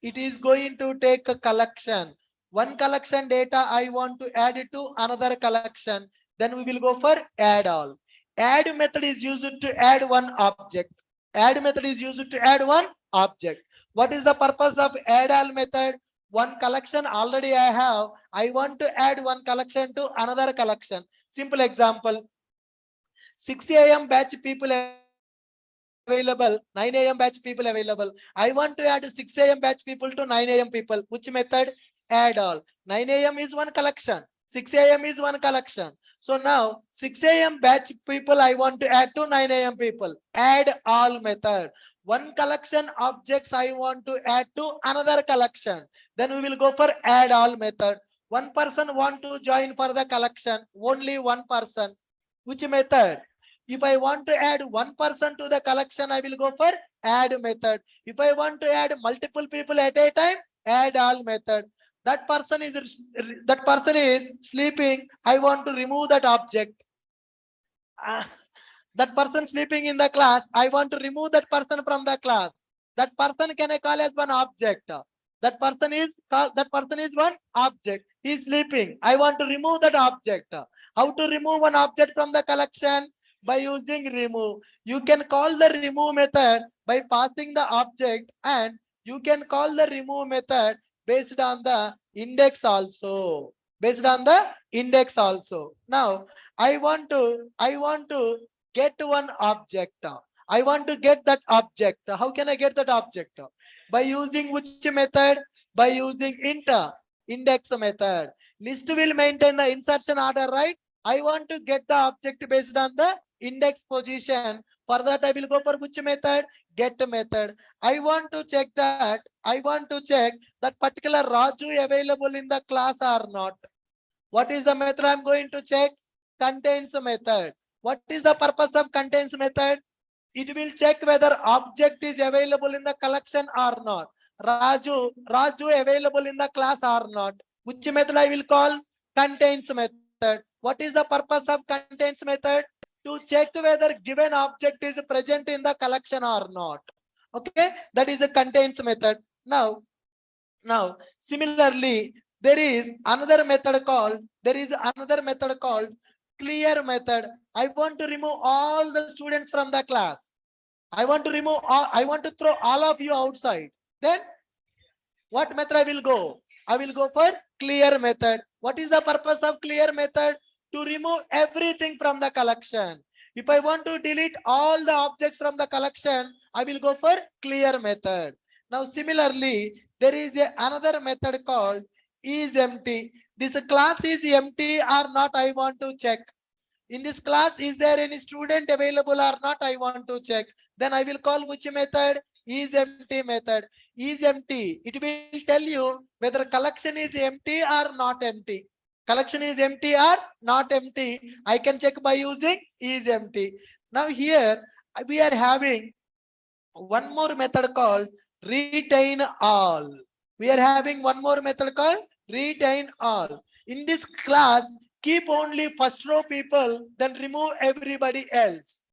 A: It is going to take a collection. One collection data I want to add it to another collection. Then we will go for add all. Add method is used to add one object. Add method is used to add one object. What is the purpose of add all method? One collection already I have. I want to add one collection to another collection. Simple example. 6 a.m. batch people available, 9 a.m. batch people available. I want to add 6 a.m. batch people to 9 a.m. people. Which method? Add all. 9 a.m. is one collection. 6 a.m. is one collection. So now 6 a.m. batch people I want to add to 9 a.m. people. Add all method. One collection objects I want to add to another collection. Then we will go for add all method. One person want to join for the collection. Only one person. Which method? If I want to add one person to the collection, I will go for add method. If I want to add multiple people at a time, add all method. That person is sleeping. I want to remove that object. That person sleeping in the class. I want to remove that person from the class. That person can I call as one object. That person is one object. He is sleeping. I want to remove that object. How to remove one object from the collection? By using remove. You can call the remove method by passing the object, and you can call the remove method based on the index also. Based on the index also. Now I want to get one object. I want to get that object. How can I get that object? By using which method? By using index method. List will maintain the insertion order, right? I want to get the object based on the index position. For that I will go for which method? Get method. I want to check that I want to check that particular Raju available in the class or not. What is the method I'm going to check? Contains method. What is the purpose of contains method? It will check whether object is available in the collection or not. Raju available in the class or not. Which method I will call? Contains method. What is the purpose of contains method? To check whether given object is present in the collection or not. Okay, that is the contains method. Now, similarly, there is another method called clear method. I want to remove all the students from the class. I want to throw all of you outside. Then what method I will go? I will go for clear method. What is the purpose of clear method? To remove everything from the collection. If I want to delete all the objects from the collection, I will go for clear method. Now similarly, there is another method called is empty. This class is empty or not, I want to check. In this class, is there any student available or not, I want to check. Then I will call which method? Is empty method. Is empty. It will tell you whether collection is empty or not empty. Collection is empty or not empty. I can check by using is empty. Now here we are having one more method called retain all. We are having one more method called retain all. In this class, keep only first row people, then remove everybody else.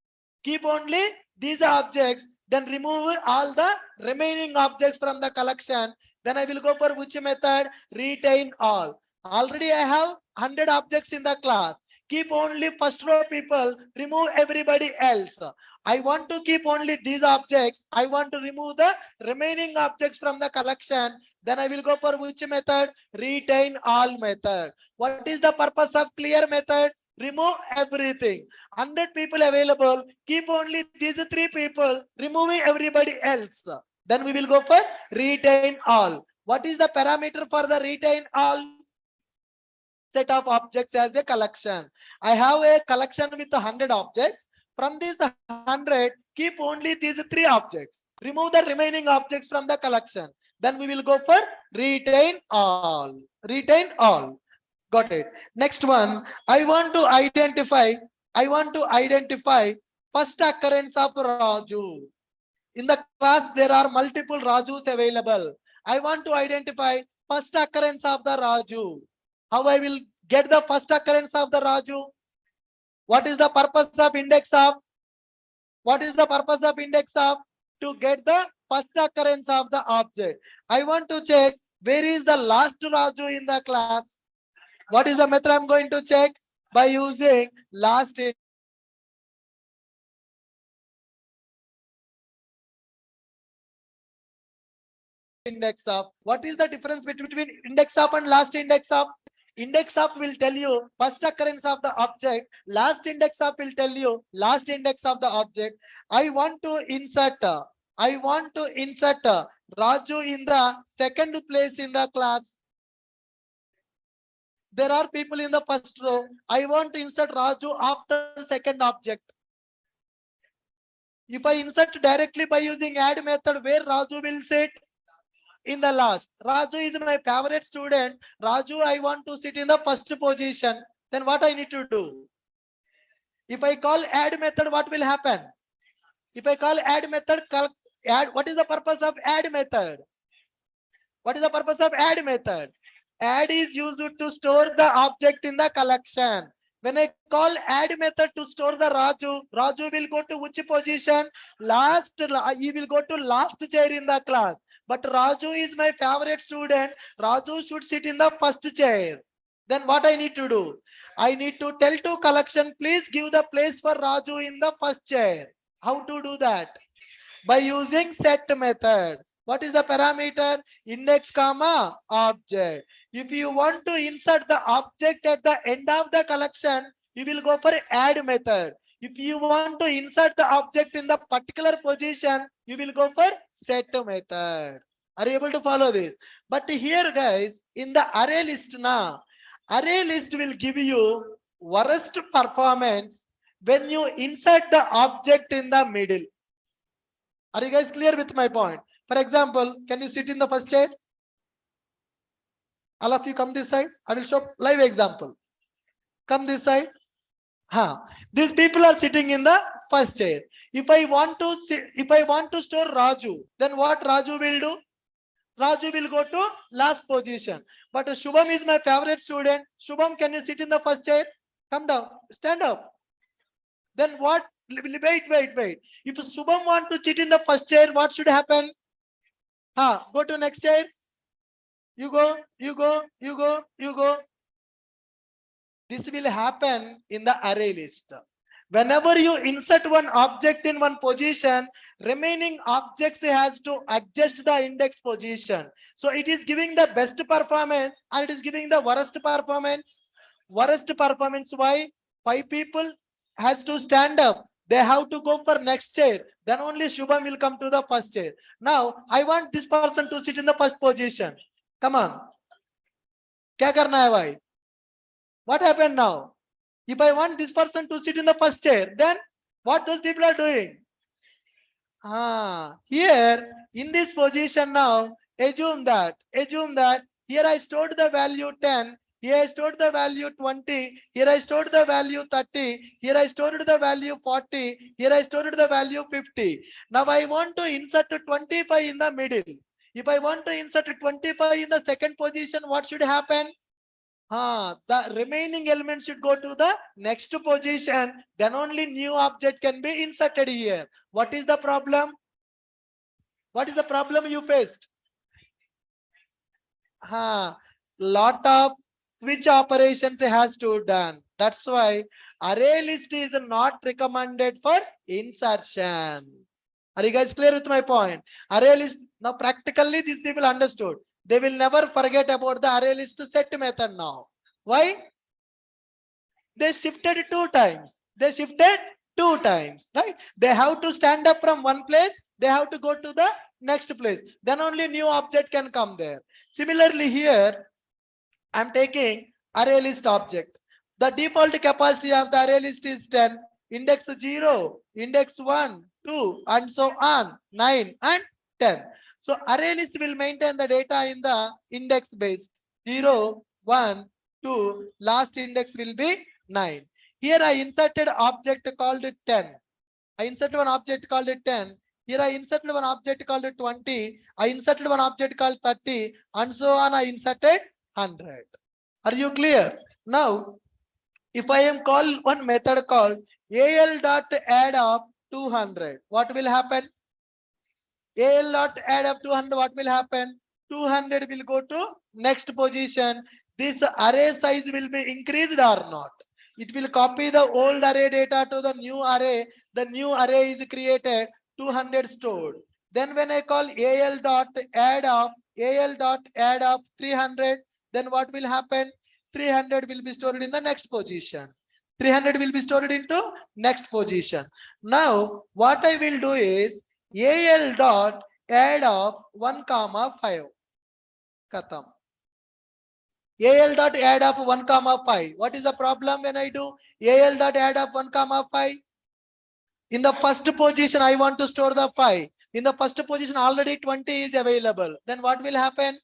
A: Keep only these objects, then remove all the remaining objects from the collection. Then I will go for which method? Retain all. Already I have 100 objects in the class. Keep only first row people, remove everybody else. I want to keep only these objects. I want to remove the remaining objects from the collection. Then I will go for which method? Retain all method. What is the purpose of clear method? Remove everything. 100 people available. Keep only these 3 people, removing everybody else. Then we will go for retain all. What is the parameter for the retain all? Set of objects as a collection. I have a collection with 100 objects. From these 100, keep only these 3 objects. Remove the remaining objects from the collection. Then we will go for retain all. Retain all. Got it. Next one, I want to identify first occurrence of Raju. In the class, there are multiple Rajus available. I want to identify first occurrence of the Raju. How I will get the first occurrence of the Raju? What is the purpose of index of? What is the purpose of index of? To get the first occurrence of the object. I want to check where is the last Raju in the class. What is the method I'm going to check? By using last index of. What is the difference between index of and last index of? Index of will tell you first occurrence of the object. Last index of will tell you last index of the object. I want to insert Raju in the second place in the class. There are people in the first row. I want to insert Raju after second object. If I insert directly by using add method, where Raju will sit? In the last. Raju is my favorite student. Raju, I want to sit in the first position. Then what I need to do? If I call add method, what will happen? If I call add method, what is the purpose of add method? What is the purpose of add method? Add is used to store the object in the collection. When I call add method to store the Raju will go to which position? Last, he will go to last chair in the class. But Raju is my favorite student. Raju should sit in the first chair. Then what I need to do? I need to tell to collection, please give the place for Raju in the first chair. How to do that? By using set method. What is the parameter? Index comma object. If you want to insert the object at the end of the collection, you will go for add method. If you want to insert the object in the particular position, you will go for set method. Are you able to follow this? But here guys, in the array list now, array list will give you worst performance when you insert the object in the middle. Are you guys clear with my point? For example, can you sit in the first chair? All of you come this side. I will show live example. Come this side. These people are sitting in the first chair. If I want to store Raju, then what Raju will do? Raju will go to last position. But Shubham is my favorite student. Shubham, can you sit in the first chair? Come down. Stand up. Then what? Wait. If Shubham want to sit in the first chair, what should happen? Go to next chair. You go. This will happen in the array list. Whenever you insert one object in one position, remaining objects has to adjust the index position. So it is giving the best performance and it is giving the worst performance. Worst performance, why? 5 people has to stand up. They have to go for next chair. Then only Shubham will come to the first chair. Now, I want this person to sit in the first position. Come on. Kya karna hai bhai? What happened now? If I want this person to sit in the first chair, then what those people are doing? Here in this position now, assume that here I stored the value 10, here I stored the value 20, here I stored the value 30, here I stored the value 40, here I stored the value 50. Now I want to insert 25 in the middle. If I want to insert 25 in the second position, what should happen? The remaining elements should go to the next position. Then only new object can be inserted here. What is the problem? What is the problem you faced? Lot of switch operations has to done. That's why array list is not recommended for insertion. Are you guys clear with my point? Array list, now practically these people understood. They will never forget about the array list set method now. Why? They shifted 2 times. Right? They have to stand up from one place. They have to go to the next place. Then only new object can come there. Similarly here, I'm taking array list object. The default capacity of the array list is 10. Index 0, index 1, 2, and so on, 9 and 10. So array list will maintain the data in the index base 0, 1, 2, last index will be 9. Here I inserted object called 10. I inserted one object called 10. Here I inserted one object called 20. I inserted one object called 30 and so on. I inserted 100. Are you clear? Now, if I am call one method called al.add of 200, what will happen? al.add of 200, what will happen? 200 will go to next position. This array size will be increased or not? It will copy the old array data to the new array. The new array is created, 200 stored. Then when I call al.add of 300, then what will happen? 300 will be stored in the next position. 300 will be stored into next position. Now what I will do is al.add of 1, 5. Katam. al.add of 1, 5. What is the problem when I do al.add of 1, 5? In the first position, I want to store the 5. In the first position, already 20 is available. Then what will happen?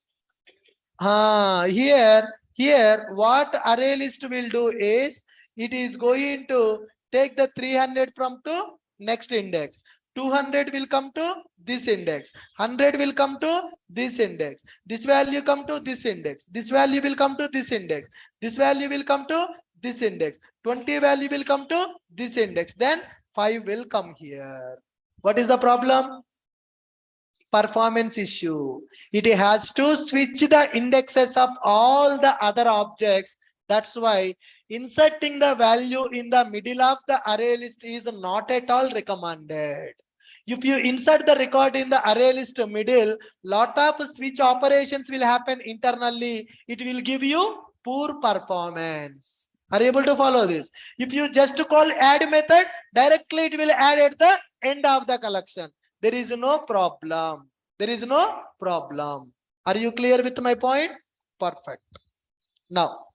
A: Here, what array list will do is, it is going to take the 300 from to next index. 200 will come to this index. 100 will come to this index. This value come to this index. This value will come to this index. This value will come to this index. 20 value will come to this index. Then 5 will come here. What is the problem? Performance issue. It has to switch the indexes of all the other objects. That's why inserting the value in the middle of the array list is not at all recommended. If you insert the record in the array list middle, lot of switch operations will happen internally. It will give you poor performance. Are you able to follow this? If you just call add method, directly it will add at the end of the collection. There is no problem. There is no problem. Are you clear with my point? Perfect. Now,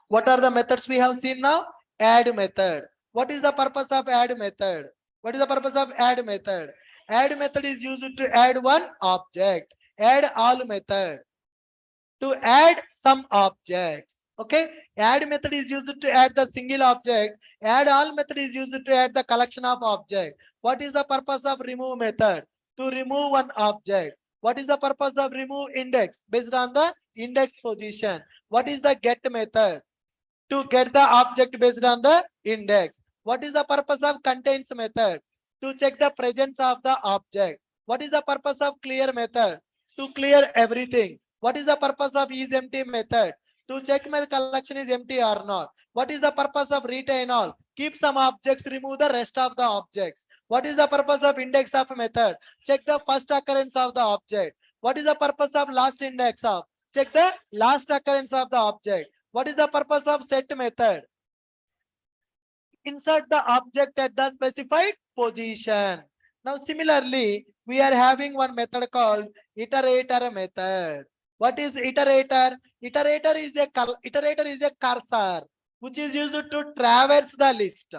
A: what are the methods we have seen now? Add method. What is the purpose of add method? What is the purpose of add method? Add method is used to add one object. Add all method to add some objects. Okay. Add method is used to add the single object. Add all method is used to add the collection of object. What is the purpose of remove method? To remove one object. What is the purpose of remove index? Based on the index position. What is the get method? To get the object based on the index. What is the purpose of contains method? To check the presence of the object. What is the purpose of clear method? To clear everything. What is the purpose of isEmpty method? To check my collection is empty or not. What is the purpose of retain all? Keep some objects, remove the rest of the objects. What is the purpose of index of method? Check the first occurrence of the object. What is the purpose of last index of? Check the last occurrence of the object. What is the purpose of set method? Insert the object at the specified position. Now similarly, we are having one method called iterator method. What is iterator? Iterator is a cursor which is used to traverse the list.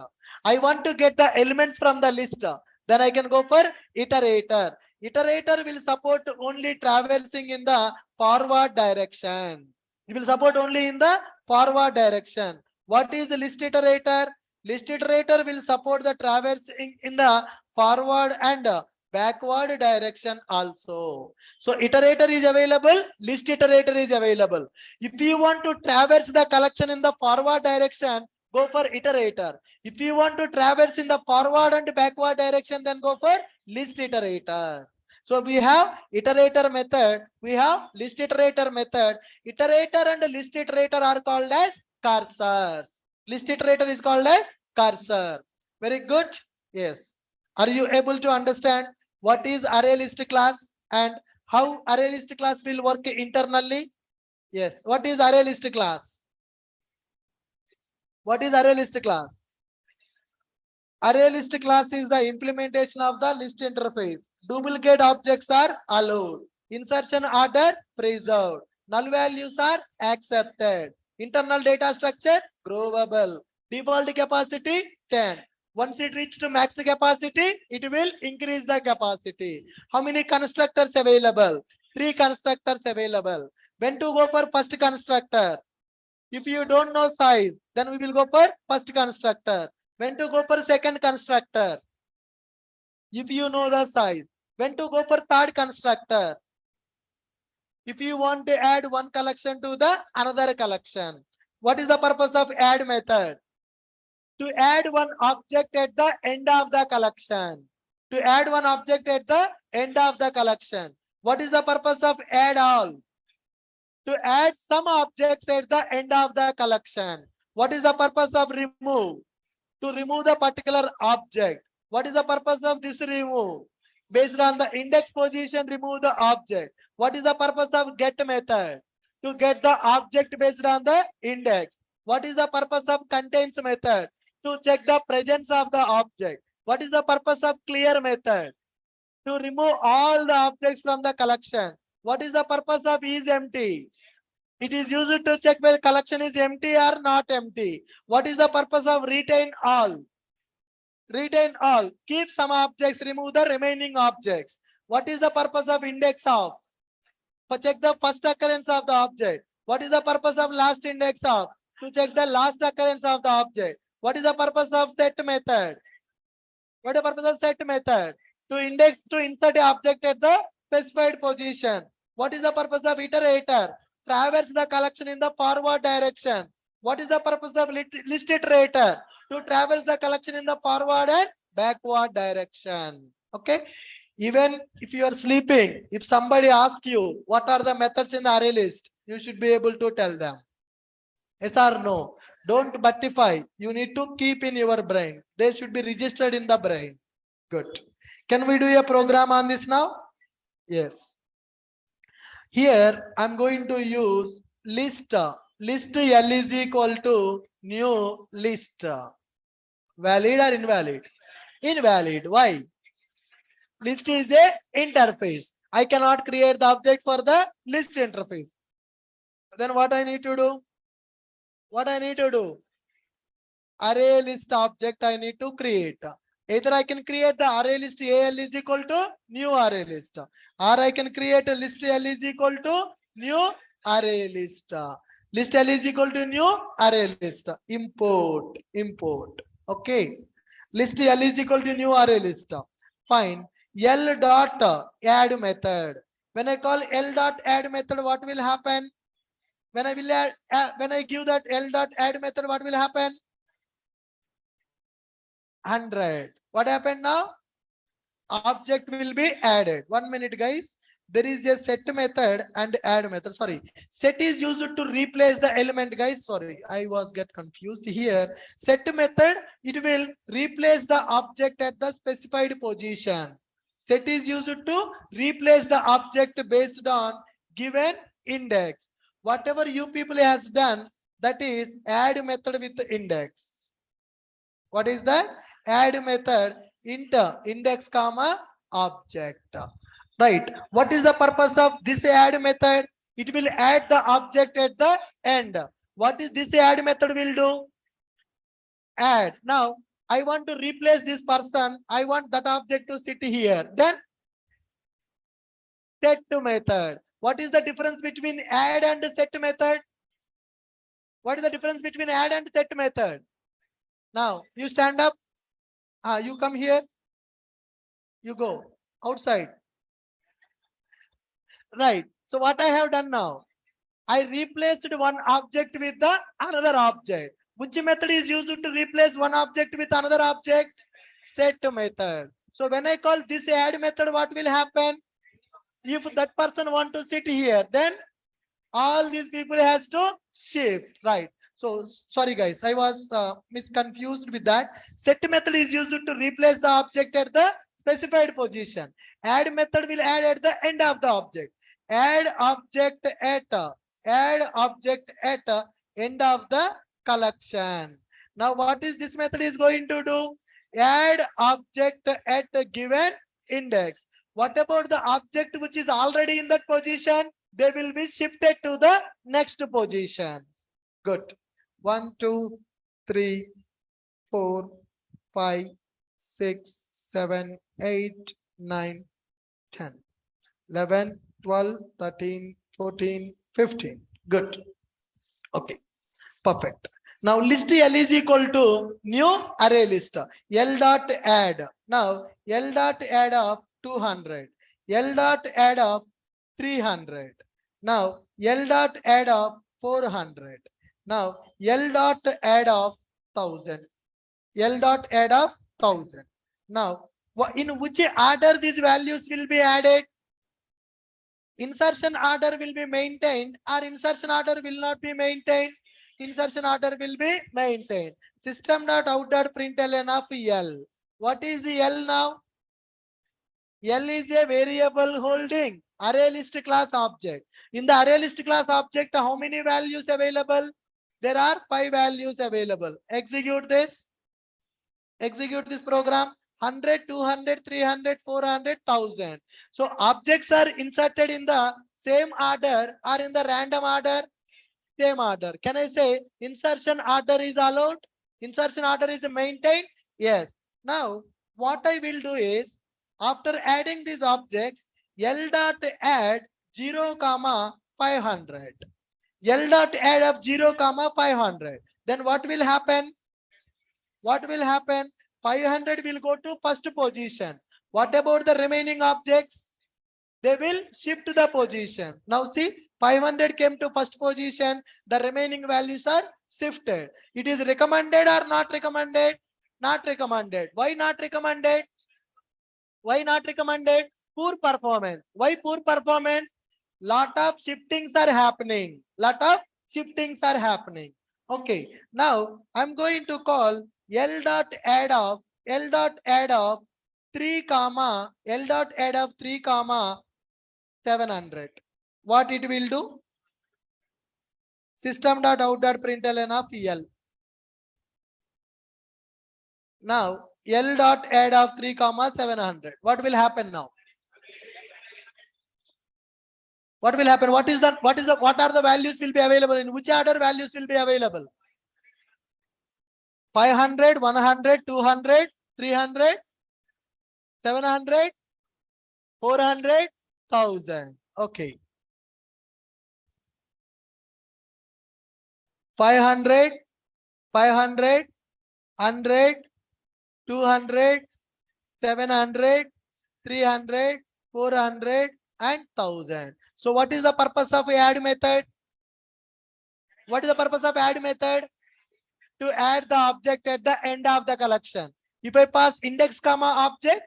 A: I want to get the elements from the list. Then I can go for iterator. Iterator will support only traversing in the forward direction. It will support only in the forward direction. What is the list iterator? List iterator will support the traversing in the forward and backward direction also. So iterator is available, list iterator is available. If you want to traverse the collection in the forward direction, go for iterator. If you want to traverse in the forward and backward direction, then go for list iterator. So we have iterator method, we have list iterator method. Iterator and list iterator are called as cursors. List iterator is called as cursor. Very good. Yes. Are you able to understand what is array list class and how array list class will work internally? Yes. What is array list class? What is array list class? Array list class is the implementation of the list interface. Duplicate objects are allowed. Insertion order preserved. Null values are accepted. Internal data structure growable. Default capacity 10. Once it reaches max capacity, it will increase the capacity. How many constructors available? 3 constructors available. When to go for first constructor? If you don't know size, then we will go for first constructor. When to go for second constructor? If you know the size. When to go for third constructor? If you want to add one collection to the another collection. What is the purpose of add method? To add one object at the end of the collection. To add one object at the end of the collection. What is the purpose of add all? To add some objects at the end of the collection. What is the purpose of remove? To remove the particular object. What is the purpose of this remove? Based on the index position, remove the object. What is the purpose of get method? To get the object based on the index. What is the purpose of contains method? To check the presence of the object. What is the purpose of clear method? To remove all the objects from the collection. What is the purpose of isEmpty? It is used to check whether collection is empty or not empty. What is the purpose of retain all? Retain all. Keep some objects, remove the remaining objects. What is the purpose of index of? For check the first occurrence of the object. What is the purpose of last index of? To check the last occurrence of the object. What is the purpose of set method? What is the purpose of set method? To index, to insert an object at the specified position. What is the purpose of iterator? Traverse the collection in the forward direction. What is the purpose of list iterator? To traverse the collection in the forward and backward direction. Okay. Even if you are sleeping, if somebody asks you what are the methods in the array list, you should be able to tell them. Yes or no? Don't buttify. You need to keep in your brain. They should be registered in the brain. Good. Can we do a program on this now? Yes. Here I'm going to use list. List L is equal to new list. Valid or invalid? Invalid. Why? List is a interface. I cannot create the object for the list interface. Then what I need to do? What I need to do? Array list object I need to create. Either I can create the array list AL is equal to new array list, or I can create a list L is equal to new array list. List L is equal to new array list. Import. Okay. List L is equal to new array list. Fine. L dot add method. When I call L dot add method, what will happen? When I will add, when I give that L dot add method, what will happen? 100. What happened now? Object will be added. 1 minute, guys. There is a set method and add method. Sorry, set is used to replace the element, guys. Sorry, I was get confused here. Set method, it will replace the object at the specified position. Set is used to replace the object based on given index. Whatever you people has done, that is add method with index. What is that? Add method index comma object. Right. What is the purpose of this add method? It will add the object at the end. What is this add method will do? Add. Now I want to replace this person. I want that object to sit here. Then set method. What is the difference between add and set method? What is the difference between add and set method? Now you stand up. You come here. You go outside. Right. So what I have done now? I replaced one object with the another object. Which method is used to replace one object with another object? Set method. So when I call this add method, what will happen? If that person want to sit here, then all these people has to shift. Right. So sorry guys, I was misconfused with that. Set method is used to replace the object at the specified position. Add method will add at the end of the object. Add object at end of the collection. Now what is this method is going to do? Add object at a given index. What about the object which is already in that position? They will be shifted to the next position. Good. 1, 2, 3, 4, 5, 6, 7, 8, 9, 10, 11, 12, 13, 14, 15. Good. Okay. Perfect. Now list L is equal to new array list. L dot add. Now L dot add of 200. L dot add of 300. Now L dot add of 400. Now L dot add of 1000. L dot add of 1000. Now in which order these values will be added? Insertion order will be maintained or insertion order will not be maintained? Insertion order will be maintained. System.out.println of L. What is the L now? L is a variable holding array list class object. In the array list class object, how many values available? There are 5 values available. Execute this. Execute this program. 100, 200, 300, 400, 1000. So objects are inserted in the same order or in the random order? Same order. Can I say insertion order is allowed? Insertion order is maintained? Yes. Now what I will do is, after adding these objects, L dot add 0, 500. L dot add of 0, 500. Then what will happen? What will happen? 500 will go to first position. What about the remaining objects? They will shift to the position. Now see, 500 came to first position. The remaining values are shifted. It is recommended or not recommended? Not recommended. Why not recommended? Why not recommended? Poor performance. Why poor performance? Lot of shiftings are happening. Lot of shiftings are happening. Okay. Now I'm going to call L dot add of 3, L dot add of 3, 700. What it will do? System.out.println of L. Now L dot add of 3, 700. What will happen now? What will happen? What are the values will be available? In which order values will be available? 500, 100, 200, 300, 700, 400, 1000. Okay. 500, 500, 100, 200, 700, 300, 400, and 1000. So what is the purpose of add method? What is the purpose of add method? To add the object at the end of the collection. If I pass index comma object,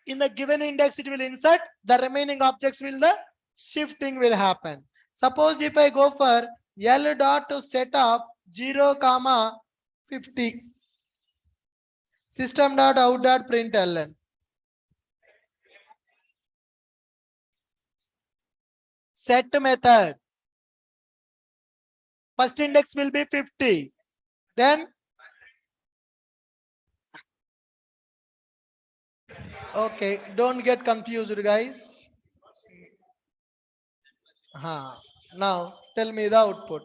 A: in the given index it will insert, the remaining objects will the shifting will happen. Suppose if I go for L dot to set of 0 comma 50, system dot out dot println. Set method. First index will be 50. Then okay, don't get confused, guys. Now tell me the output.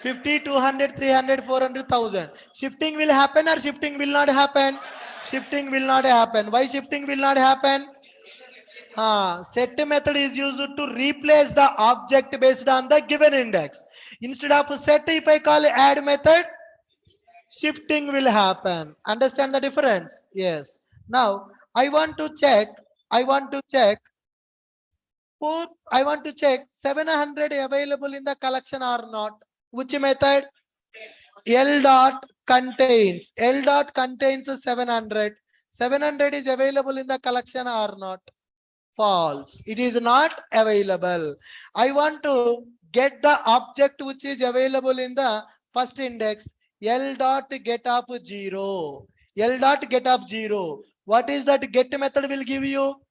A: 50, 200, 300, 400, 1000. Shifting will happen or shifting will not happen? Shifting will not happen. Why shifting will not happen? Set method is used to replace the object based on the given index. Instead of set, if I call add method, shifting will happen. Understand the difference? Yes. Now I want to check 700 available in the collection or not. Which method? L dot contains 700. 700 is available in the collection or not? False. It is not available. I want to get the object which is available in the first index. L dot get of 0. L dot get of 0. What is that get method will give you?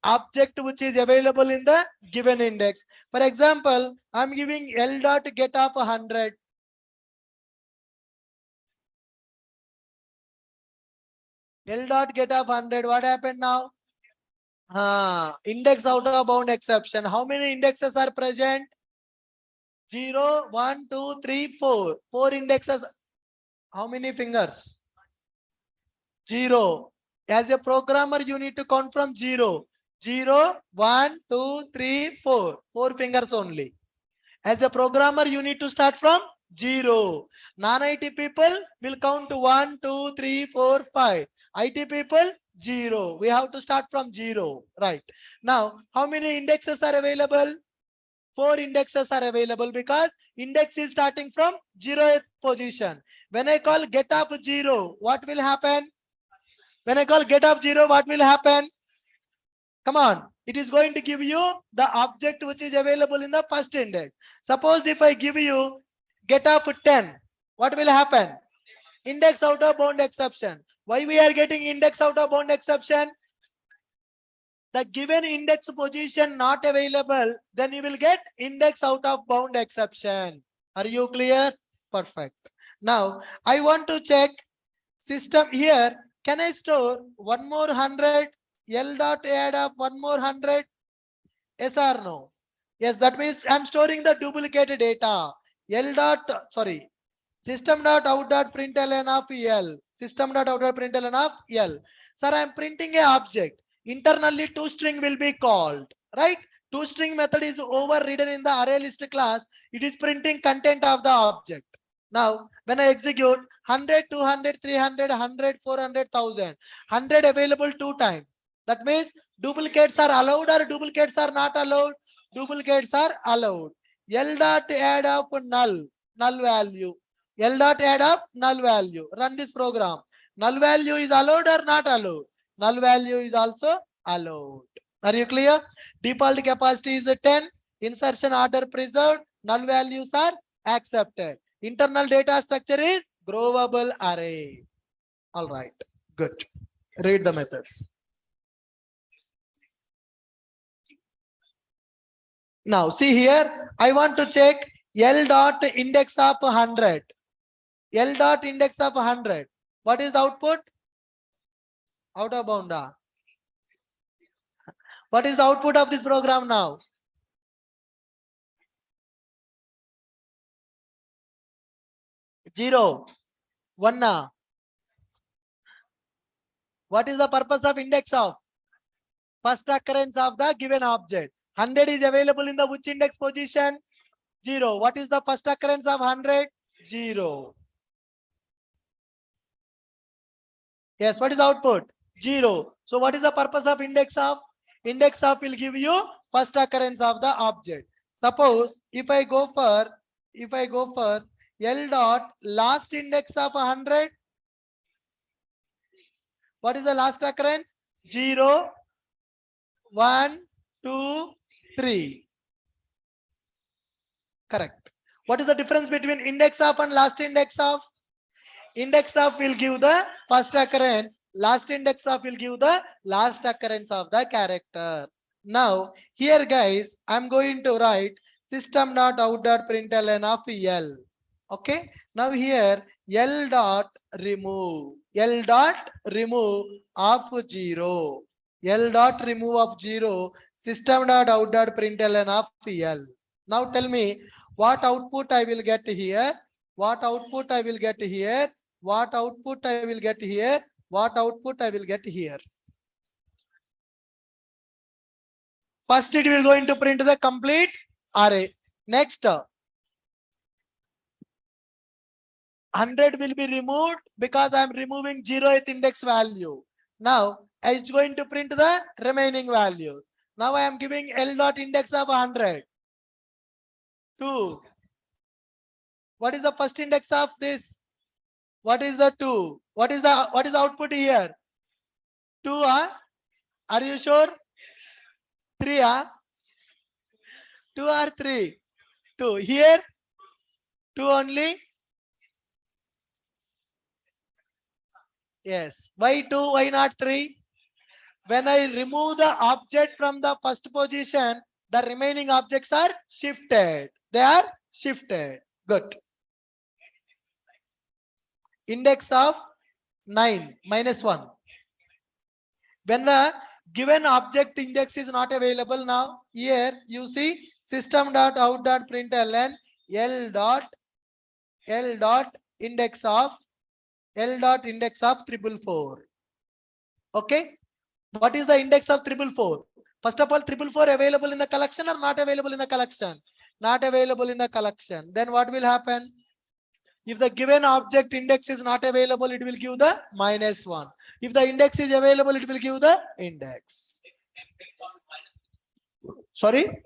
A: Object which is available in the given index. For example, I'm giving L dot get of 100. L dot get of 100. What happened now? Index out of bound exception. How many indexes are present? 0, 1, 2, 3, 4. 4 indexes. How many fingers? 0. As a programmer, you need to count from 0. 0, 1, 2, 3, 4. 4 fingers only. As a programmer, you need to start from 0. Non-IT people will count to 1, 2, 3, 4, 5. IT people 0. We have to start from 0. Right. Now, how many indexes are available? 4 indexes are available because index is starting from 0th position. When I call get of 0, what will happen? When I call get of 0, what will happen? Come on. It is going to give you the object which is available in the first index. Suppose if I give you get of 10, what will happen? Index out of bound exception. Why we are getting index out of bound exception? The given index position not available, then you will get index out of bound exception. Are you clear? Perfect. Now I want to check system here. Can I store one more 100? L dot add up one more 100? Yes or no? Yes, that means I'm storing the duplicated data. L dot, sorry, system dot out dot println of L. System dot out dot println of L. Sir, I'm printing a object. Internally, toString will be called, right? ToString method is overridden in the array list class. It is printing content of the object. Now, when I execute 100, 200, 300, 100, 400, 1000, 100 available 2 times. That means duplicates are allowed or duplicates are not allowed? Duplicates are allowed. L dot add up null value. L dot add up null value. Run this program. Null value is allowed or not allowed? Null value is also allowed. Are you clear? Default capacity is 10. Insertion order preserved. Null values are accepted. Internal data structure is growable array. All right. Good. Read the methods. Now see here, I want to check L dot index of 100. L dot index of 100. What is the output? Out of bound. What is the output of this program now? 0. 1. What is the purpose of index of? First occurrence of the given object. 100 is available in the which index position? 0. What is the first occurrence of 100? 0. Yes, what is the output? 0. So what is the purpose of index of? Index of will give you first occurrence of the object. Suppose if I go for L dot last index of 100, what is the last occurrence? 0, 1, 2, 3. Correct. What is the difference between index of and last index of? Index of will give the first occurrence. Last index of will give the last occurrence of the character. Now here guys, I'm going to write system.out.println of L. Okay. Now here L dot remove. L dot remove of 0. L dot remove of 0. System.out.println of L. Now tell me what output I will get here. What output I will get here? What output I will get here? What output I will get here? First it will going to print the complete array. Next 100 will be removed because I am removing 0th index value. Now it's going to print the remaining value. Now I am giving L dot index of 100. 2. What is the first index of this? What is the 2? What is the output here? 2. Are you sure? 3. 2 or 3? 2. Here 2 only. Yes. Why 2? Why not 3? When I remove the object from the first position, the remaining objects are shifted. They are shifted. Good. Index of 9 minus 1. When the given object index is not available, now here you see system.out.println L dot index of 444. Okay. What is the index of 444? First of all, 444 available in the collection or not available in the collection? Not available in the collection. Then what will happen? If the given object index is not available, it will give the -1. If the index is available, it will give the index. Sorry?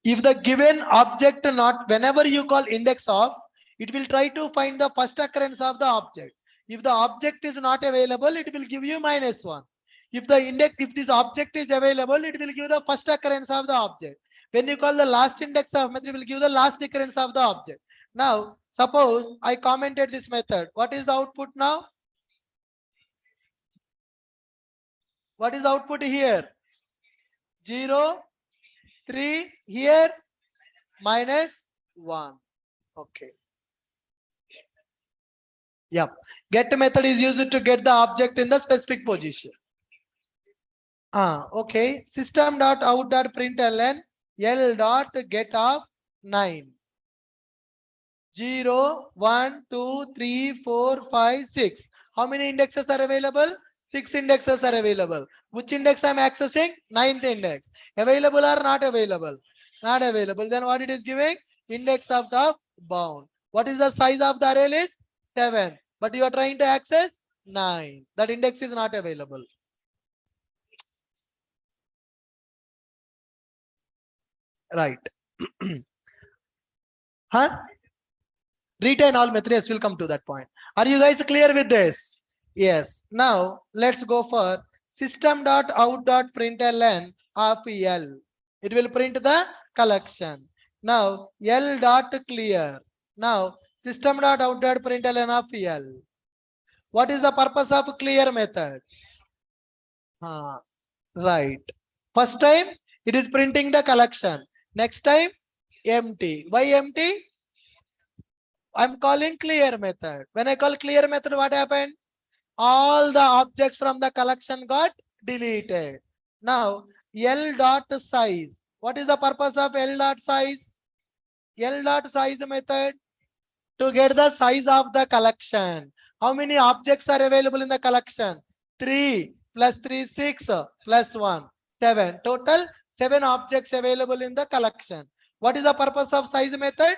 A: If the given object not, whenever you call index of, it will try to find the first occurrence of the object. If the object is not available, it will give you -1. If this object is available, it will give the first occurrence of the object. When you call the last index of method, it will give the last occurrence of the object. Now, suppose I commented this method. What is the output now? What is the output here? 0, 3, here -1. Okay. Yeah. Get method is used to get the object in the specific position. Okay. System.out.println L dot get of 9. 0, 1, 2, 3, 4, 5, 6. How many indexes are available? 6 indexes are available. Which index I am accessing? 9th index. Available or not available? Not available. Then what it is giving? Index of the bound. What is the size of the array list? 7. But you are trying to access 9. That index is not available. Right. Huh? Retain all methods. Will come to that point. Are you guys clear with this? Yes. Now let's go for system.out.println of L. It will print the collection. Now L dot clear. Now system.out.println of L. What is the purpose of clear method? Right. First time it is printing the collection. Next time empty. Why empty? I'm calling clear method. When I call clear method, what happened? All the objects from the collection got deleted. Now L dot size. What is the purpose of L dot size? L dot size method. to get the size of the collection. How many objects are available in the collection? 3 plus 3, 6 plus 1, 7. Total 7 objects available in the collection. What is the purpose of size method?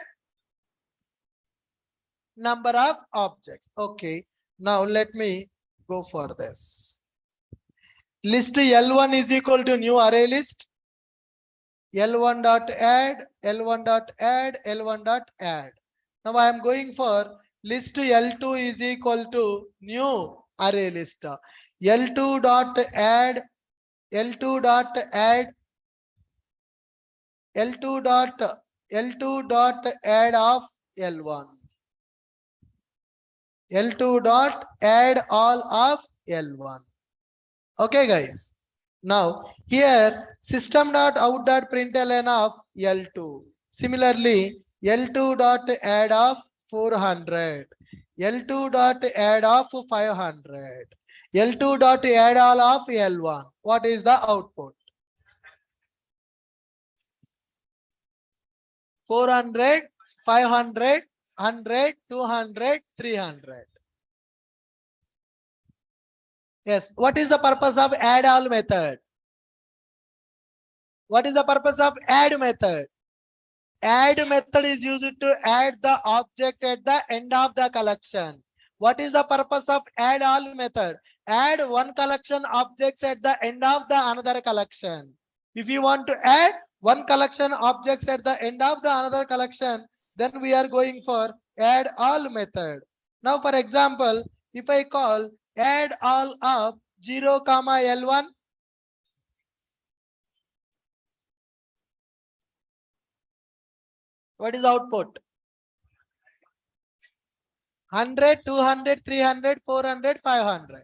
A: Number of objects. Okay. Now let me go for this. List L1 is equal to new array list. L1 dot add, L1 dot add, L1 dot add. Now I am going for list L2 is equal to new array list. L2 dot add, L2 dot add, L2 dot add of L1. L2 dot add all of L1. Okay, guys. Now here system dot out dot println of L2. Similarly, L2 dot add of 400. L2 dot add of 500. L2 dot add all of L1. What is the output? 400, 500, 100, 200, 300. Yes. What is the purpose of add all method? What is the purpose of add method? Add method is used to add the object at the end of the collection. What is the purpose of add all method? Add one collection objects at the end of the another collection. If you want to add one collection objects at the end of the another collection, then we are going for add all method. Now for example, if I call add all of 0, L1, what is the output? 100, 200, 300, 400, 500.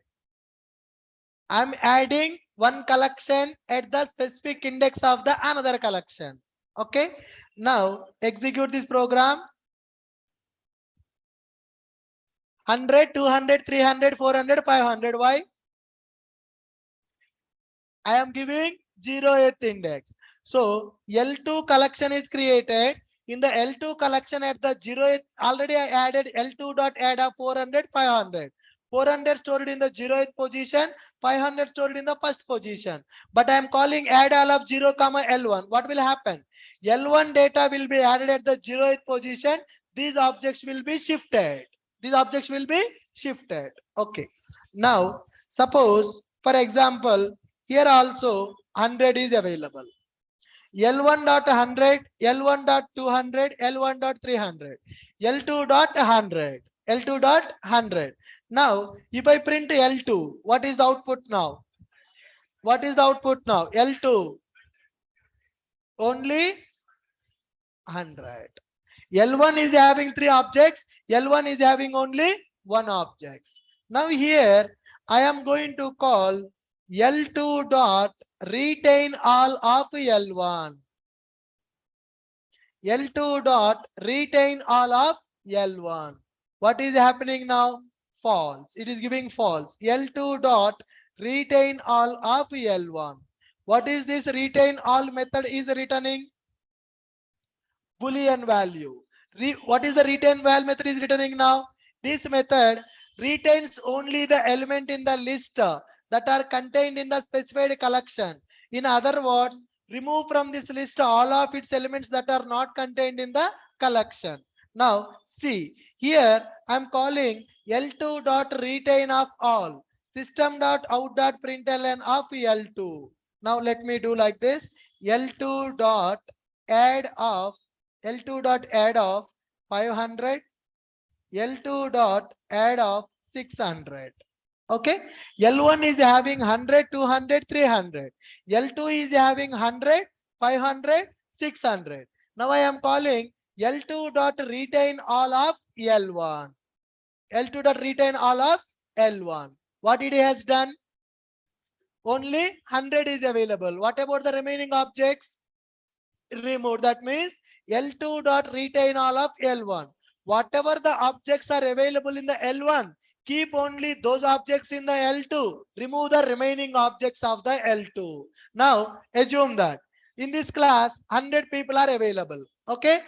A: I'm adding one collection at the specific index of the another collection. Okay. Now execute this program. 100, 200, 300, 400, 500. Why? I am giving 0th index. So L2 collection is created. In the L2 collection at the 0th, already I added L2 dot add of 400, 500. 400 stored in the 0th position, 500 stored in the first position. But I am calling add all of 0, L1. What will happen? L1 data will be added at the 0th position. These objects will be shifted. These objects will be shifted. Okay. Now, suppose, for example, here also 100 is available. L1 dot 100, L1 dot 200, L1 dot 300, L2 dot 100, L2 dot 100. Now, if I print L2, what is the output now? What is the output now? L2 only 100. L1 is having 3 objects. L1 is having only 1 object. Now here I am going to call L2 dot retain all of L1. L2 dot retain all of L1. What is happening now? False. It is giving false. L2 dot retain all of L1. What is this retain all method is returning? Boolean value. What is the retain val method is returning now? This method retains only the element in the list that are contained in the specified collection. In other words, remove from this list all of its elements that are not contained in the collection. Now see, here I am calling L2 dot retain of all, system dot out dot println of L2. Now let me do like this. L2 dot add of 500, L2 dot add of 600. Okay, L1 is having 100, 200, 300. L2 is having 100, 500, 600. Now I am calling L2 dot retain all of L1. L2 dot retain all of L1. What it has done? Only 100 is available. What about the remaining objects? Remove. That means L2 dot retain all of L1. Whatever the objects are available in the L1, keep only those objects in the L2. Remove the remaining objects of the L2. Now assume that in this class 100 people are available. Okay.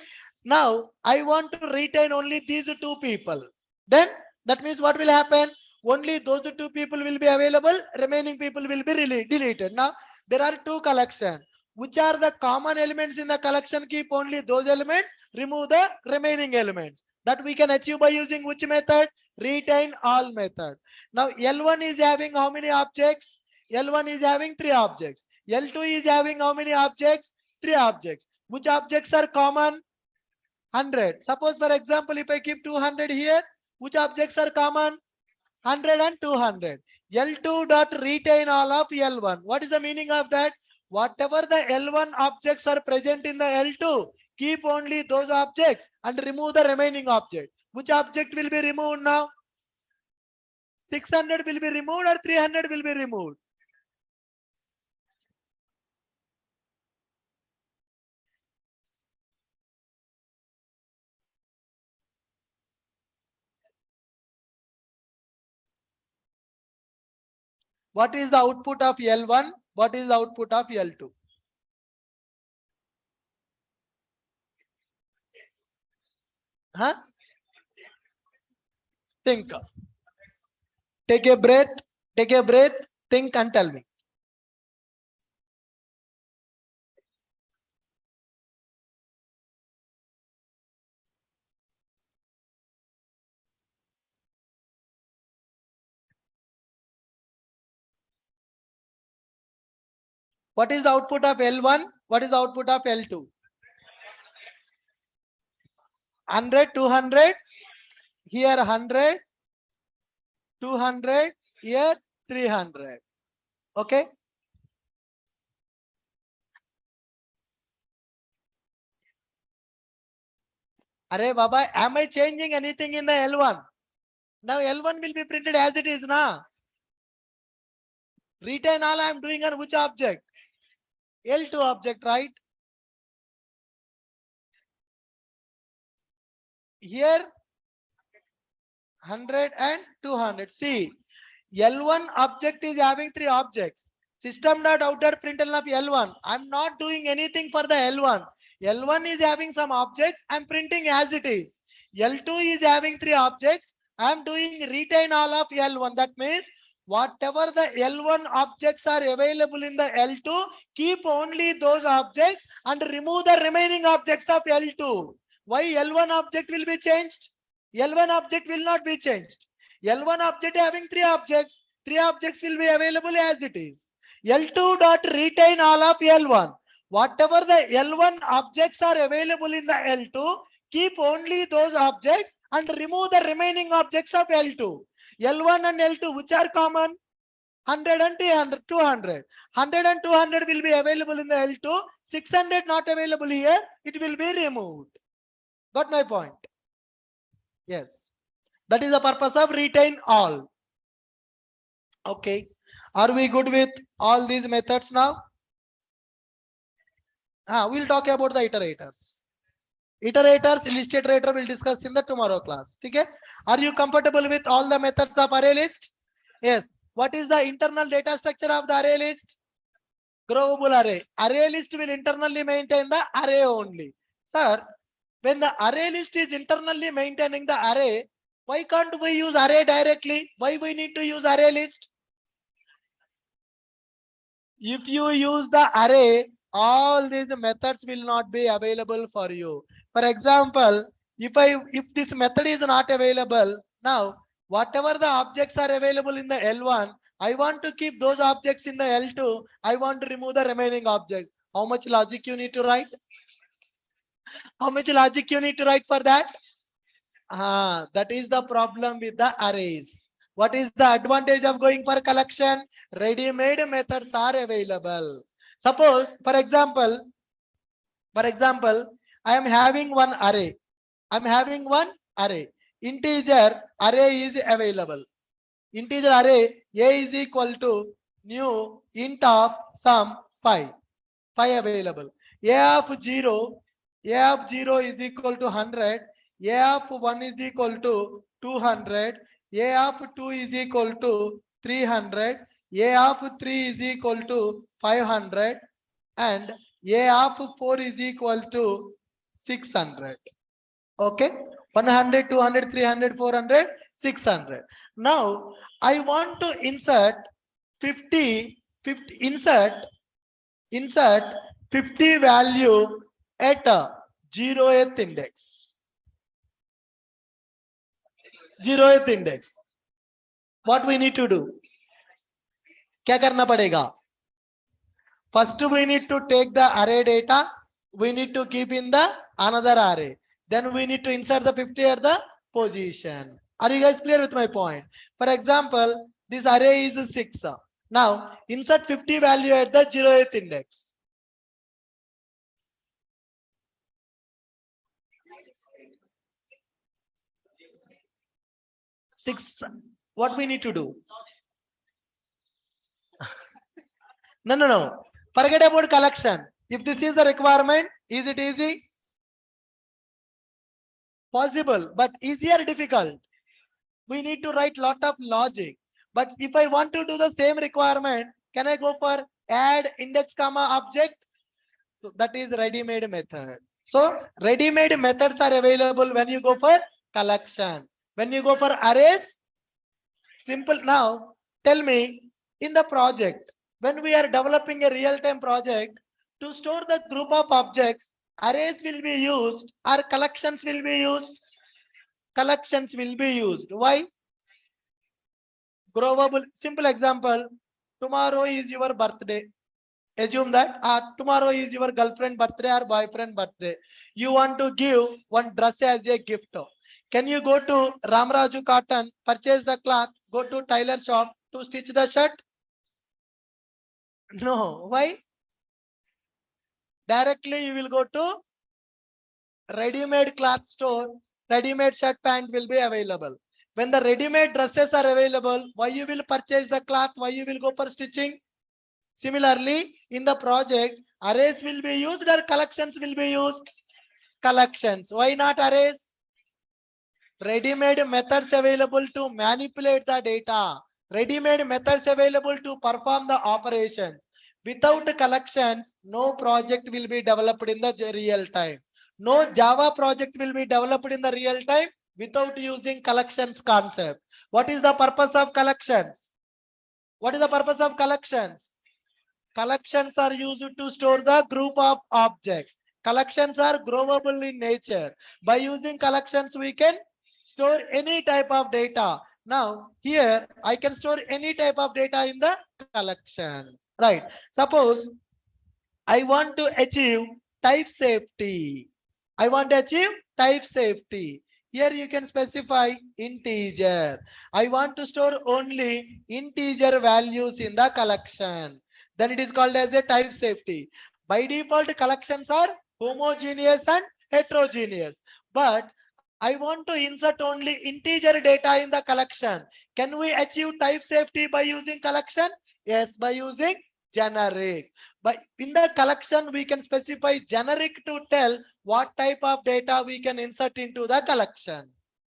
A: Now I want to retain only these two people. Then that means what will happen? Only those two people will be available. Remaining people will be deleted. Now there are two collections. Which are the common elements in the collection? Keep only those elements. Remove the remaining elements. That we can achieve by using which method? Retain all method. Now L1 is having how many objects? L1 is having 3 objects. L2 is having how many objects? 3 objects. Which objects are common? 100. Suppose for example, if I keep 200 here, which objects are common? 100 and 200. L2 dot retain all of L1. What is the meaning of that? Whatever the L1 objects are present in the L2, keep only those objects and remove the remaining object. Which object will be removed now? 600 will be removed or 300 will be removed? What is the output of L1? What is the output of L2? Huh? Think. Take a breath. Take a breath. Think and tell me. What is the output of L1? What is the output of L2? 100, 200. Here 100, 200. Here 300. Okay. Arey Baba, am I changing anything in the L1? Now L1 will be printed as it is now. Retain all I am doing on which object? L2 object, right? Here 100 and 200. See, L1 object is having 3 objects. System dot outer println of L1. I'm not doing anything for the L1. L1 is having some objects. I'm printing as it is. L2 is having 3 objects. I'm doing retain all of L1. That means whatever the L1 objects are available in the L2, keep only those objects and remove the remaining objects of L2. Why L1 object will be changed? L1 object will not be changed. L1 object having 3 objects. 3 objects will be available as it is. L2 dot retain all of L1. Whatever the L1 objects are available in the L2, keep only those objects and remove the remaining objects of L2. L1 and L2 which are common? 100 and 200. 100 and 200 will be available in the L2. 600 not available here. It will be removed. Got my point? Yes. That is the purpose of retain all. Okay. Are we good with all these methods now? We'll talk about the iterators. Iterators, list iterator will discuss in the tomorrow class. Okay. Are you comfortable with all the methods of array list? Yes. What is the internal data structure of the array list? Groupable array. Array list will internally maintain the array only. Sir, when the array list is internally maintaining the array, why can't we use array directly? Why we need to use array list? If you use the array, all these methods will not be available for you. For example, if this method is not available, now whatever the objects are available in the L1, I want to keep those objects in the L2. I want to remove the remaining objects. How much logic you need to write? How much logic you need to write for that? That is the problem with the arrays. What is the advantage of going for collection? Ready-made methods are available. Suppose, for example, I am having one array. Integer array is available. Integer array A is equal to new int of sum 5. 5 available. A of 0 is equal to 100. A of 1 is equal to 200. A of 2 is equal to 300. A of 3 is equal to 500. And A of 4 is equal to 600. Okay, 100, 200, 300, 400, 600. Now I want to insert 50, insert 50 value at a 0th index. 0th index. What we need to do? क्या करना पड़ेगा? First we need to take the array data. We need to keep in the another array. Then we need to insert the 50 at the position. Are you guys clear with my point? For example, this array is 6. Now insert 50 value at the 0th index. Six. What we need to do? No. Forget about collection. If this is the requirement, is it easy? Possible, but easy or difficult? We need to write lot of logic. But if I want to do the same requirement, can I go for add index comma object? So that is ready-made method. So ready-made methods are available when you go for collection. When you go for arrays, simple. Now tell me, in the project, when we are developing a real-time project, to store the group of objects, arrays will be used or collections will be used? Collections will be used. Why? Growable. Simple example. Tomorrow is your birthday. Assume that tomorrow is your girlfriend birthday or boyfriend birthday. You want to give one dress as a gift. Can you go to Ramaraju Cotton, purchase the cloth, go to tailor shop to stitch the shirt? No. Why? Directly you will go to ready-made cloth store. Ready-made shirt pant will be available. When the ready-made dresses are available, why you will purchase the cloth? Why you will go for stitching? Similarly, in the project, arrays will be used or collections will be used? Collections. Why not arrays? Ready-made methods available to manipulate the data. Ready-made methods available to perform the operations. Without collections, no project will be developed in the real time. No Java project will be developed in the real time without using collections concept. What is the purpose of collections? What is the purpose of collections? Collections are used to store the group of objects. Collections are growable in nature. By using collections, we can store any type of data. Now, here I can store any type of data in the collection. Right. Suppose I want to achieve type safety. I want to achieve type safety. Here you can specify integer. I want to store only integer values in the collection. Then it is called as a type safety. By default, collections are homogeneous and heterogeneous. But I want to insert only integer data in the collection. Can we achieve type safety by using collection? Yes, by using generic. But in the collection, we can specify generic to tell what type of data we can insert into the collection.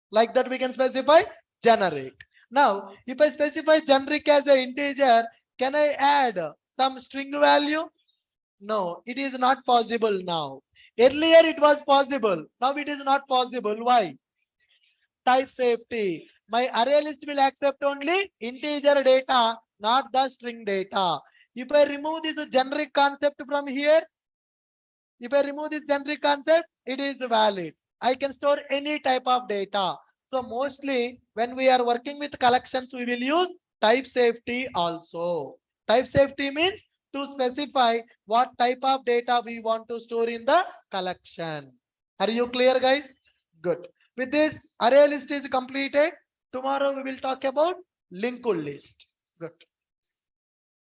A: Like that, we can specify generic. Now, if I specify generic as an integer, can I add some string value? No, it is not possible now. Earlier it was possible. Now it is not possible. Why? Type safety. My array list will accept only integer data, not the string data. If I remove this generic concept from here, if I remove this generic concept, it is valid. I can store any type of data. So mostly when we are working with collections, we will use type safety also. Type safety means to specify what type of data we want to store in the collection. Are you clear, guys? Good. With this, array list is completed. Tomorrow we will talk about linked list. Good.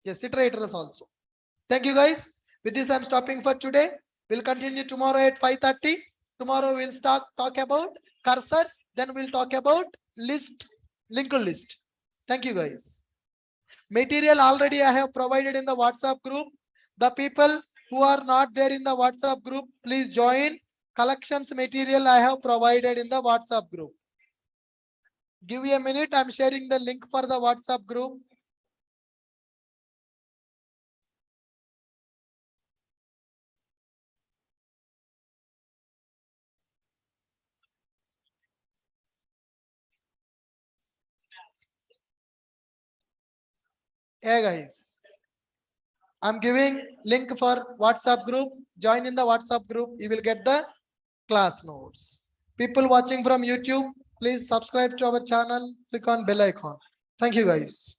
A: Yes, iterators also. Thank you, guys. With this, I'm stopping for today. We'll continue tomorrow at 5:30. Tomorrow we'll talk about cursors. Then we'll talk about list, linked list. Thank you, guys. Material already I have provided in the WhatsApp group. The people who are not there in the WhatsApp group, please join. Collections material I have provided in the WhatsApp group. Give me a minute. I'm sharing the link for the WhatsApp group. Yeah, guys. I'm giving link for WhatsApp group. Join in the WhatsApp group. You will get the class notes. People watching from YouTube, please subscribe to our channel. Click on bell icon. Thank you, guys.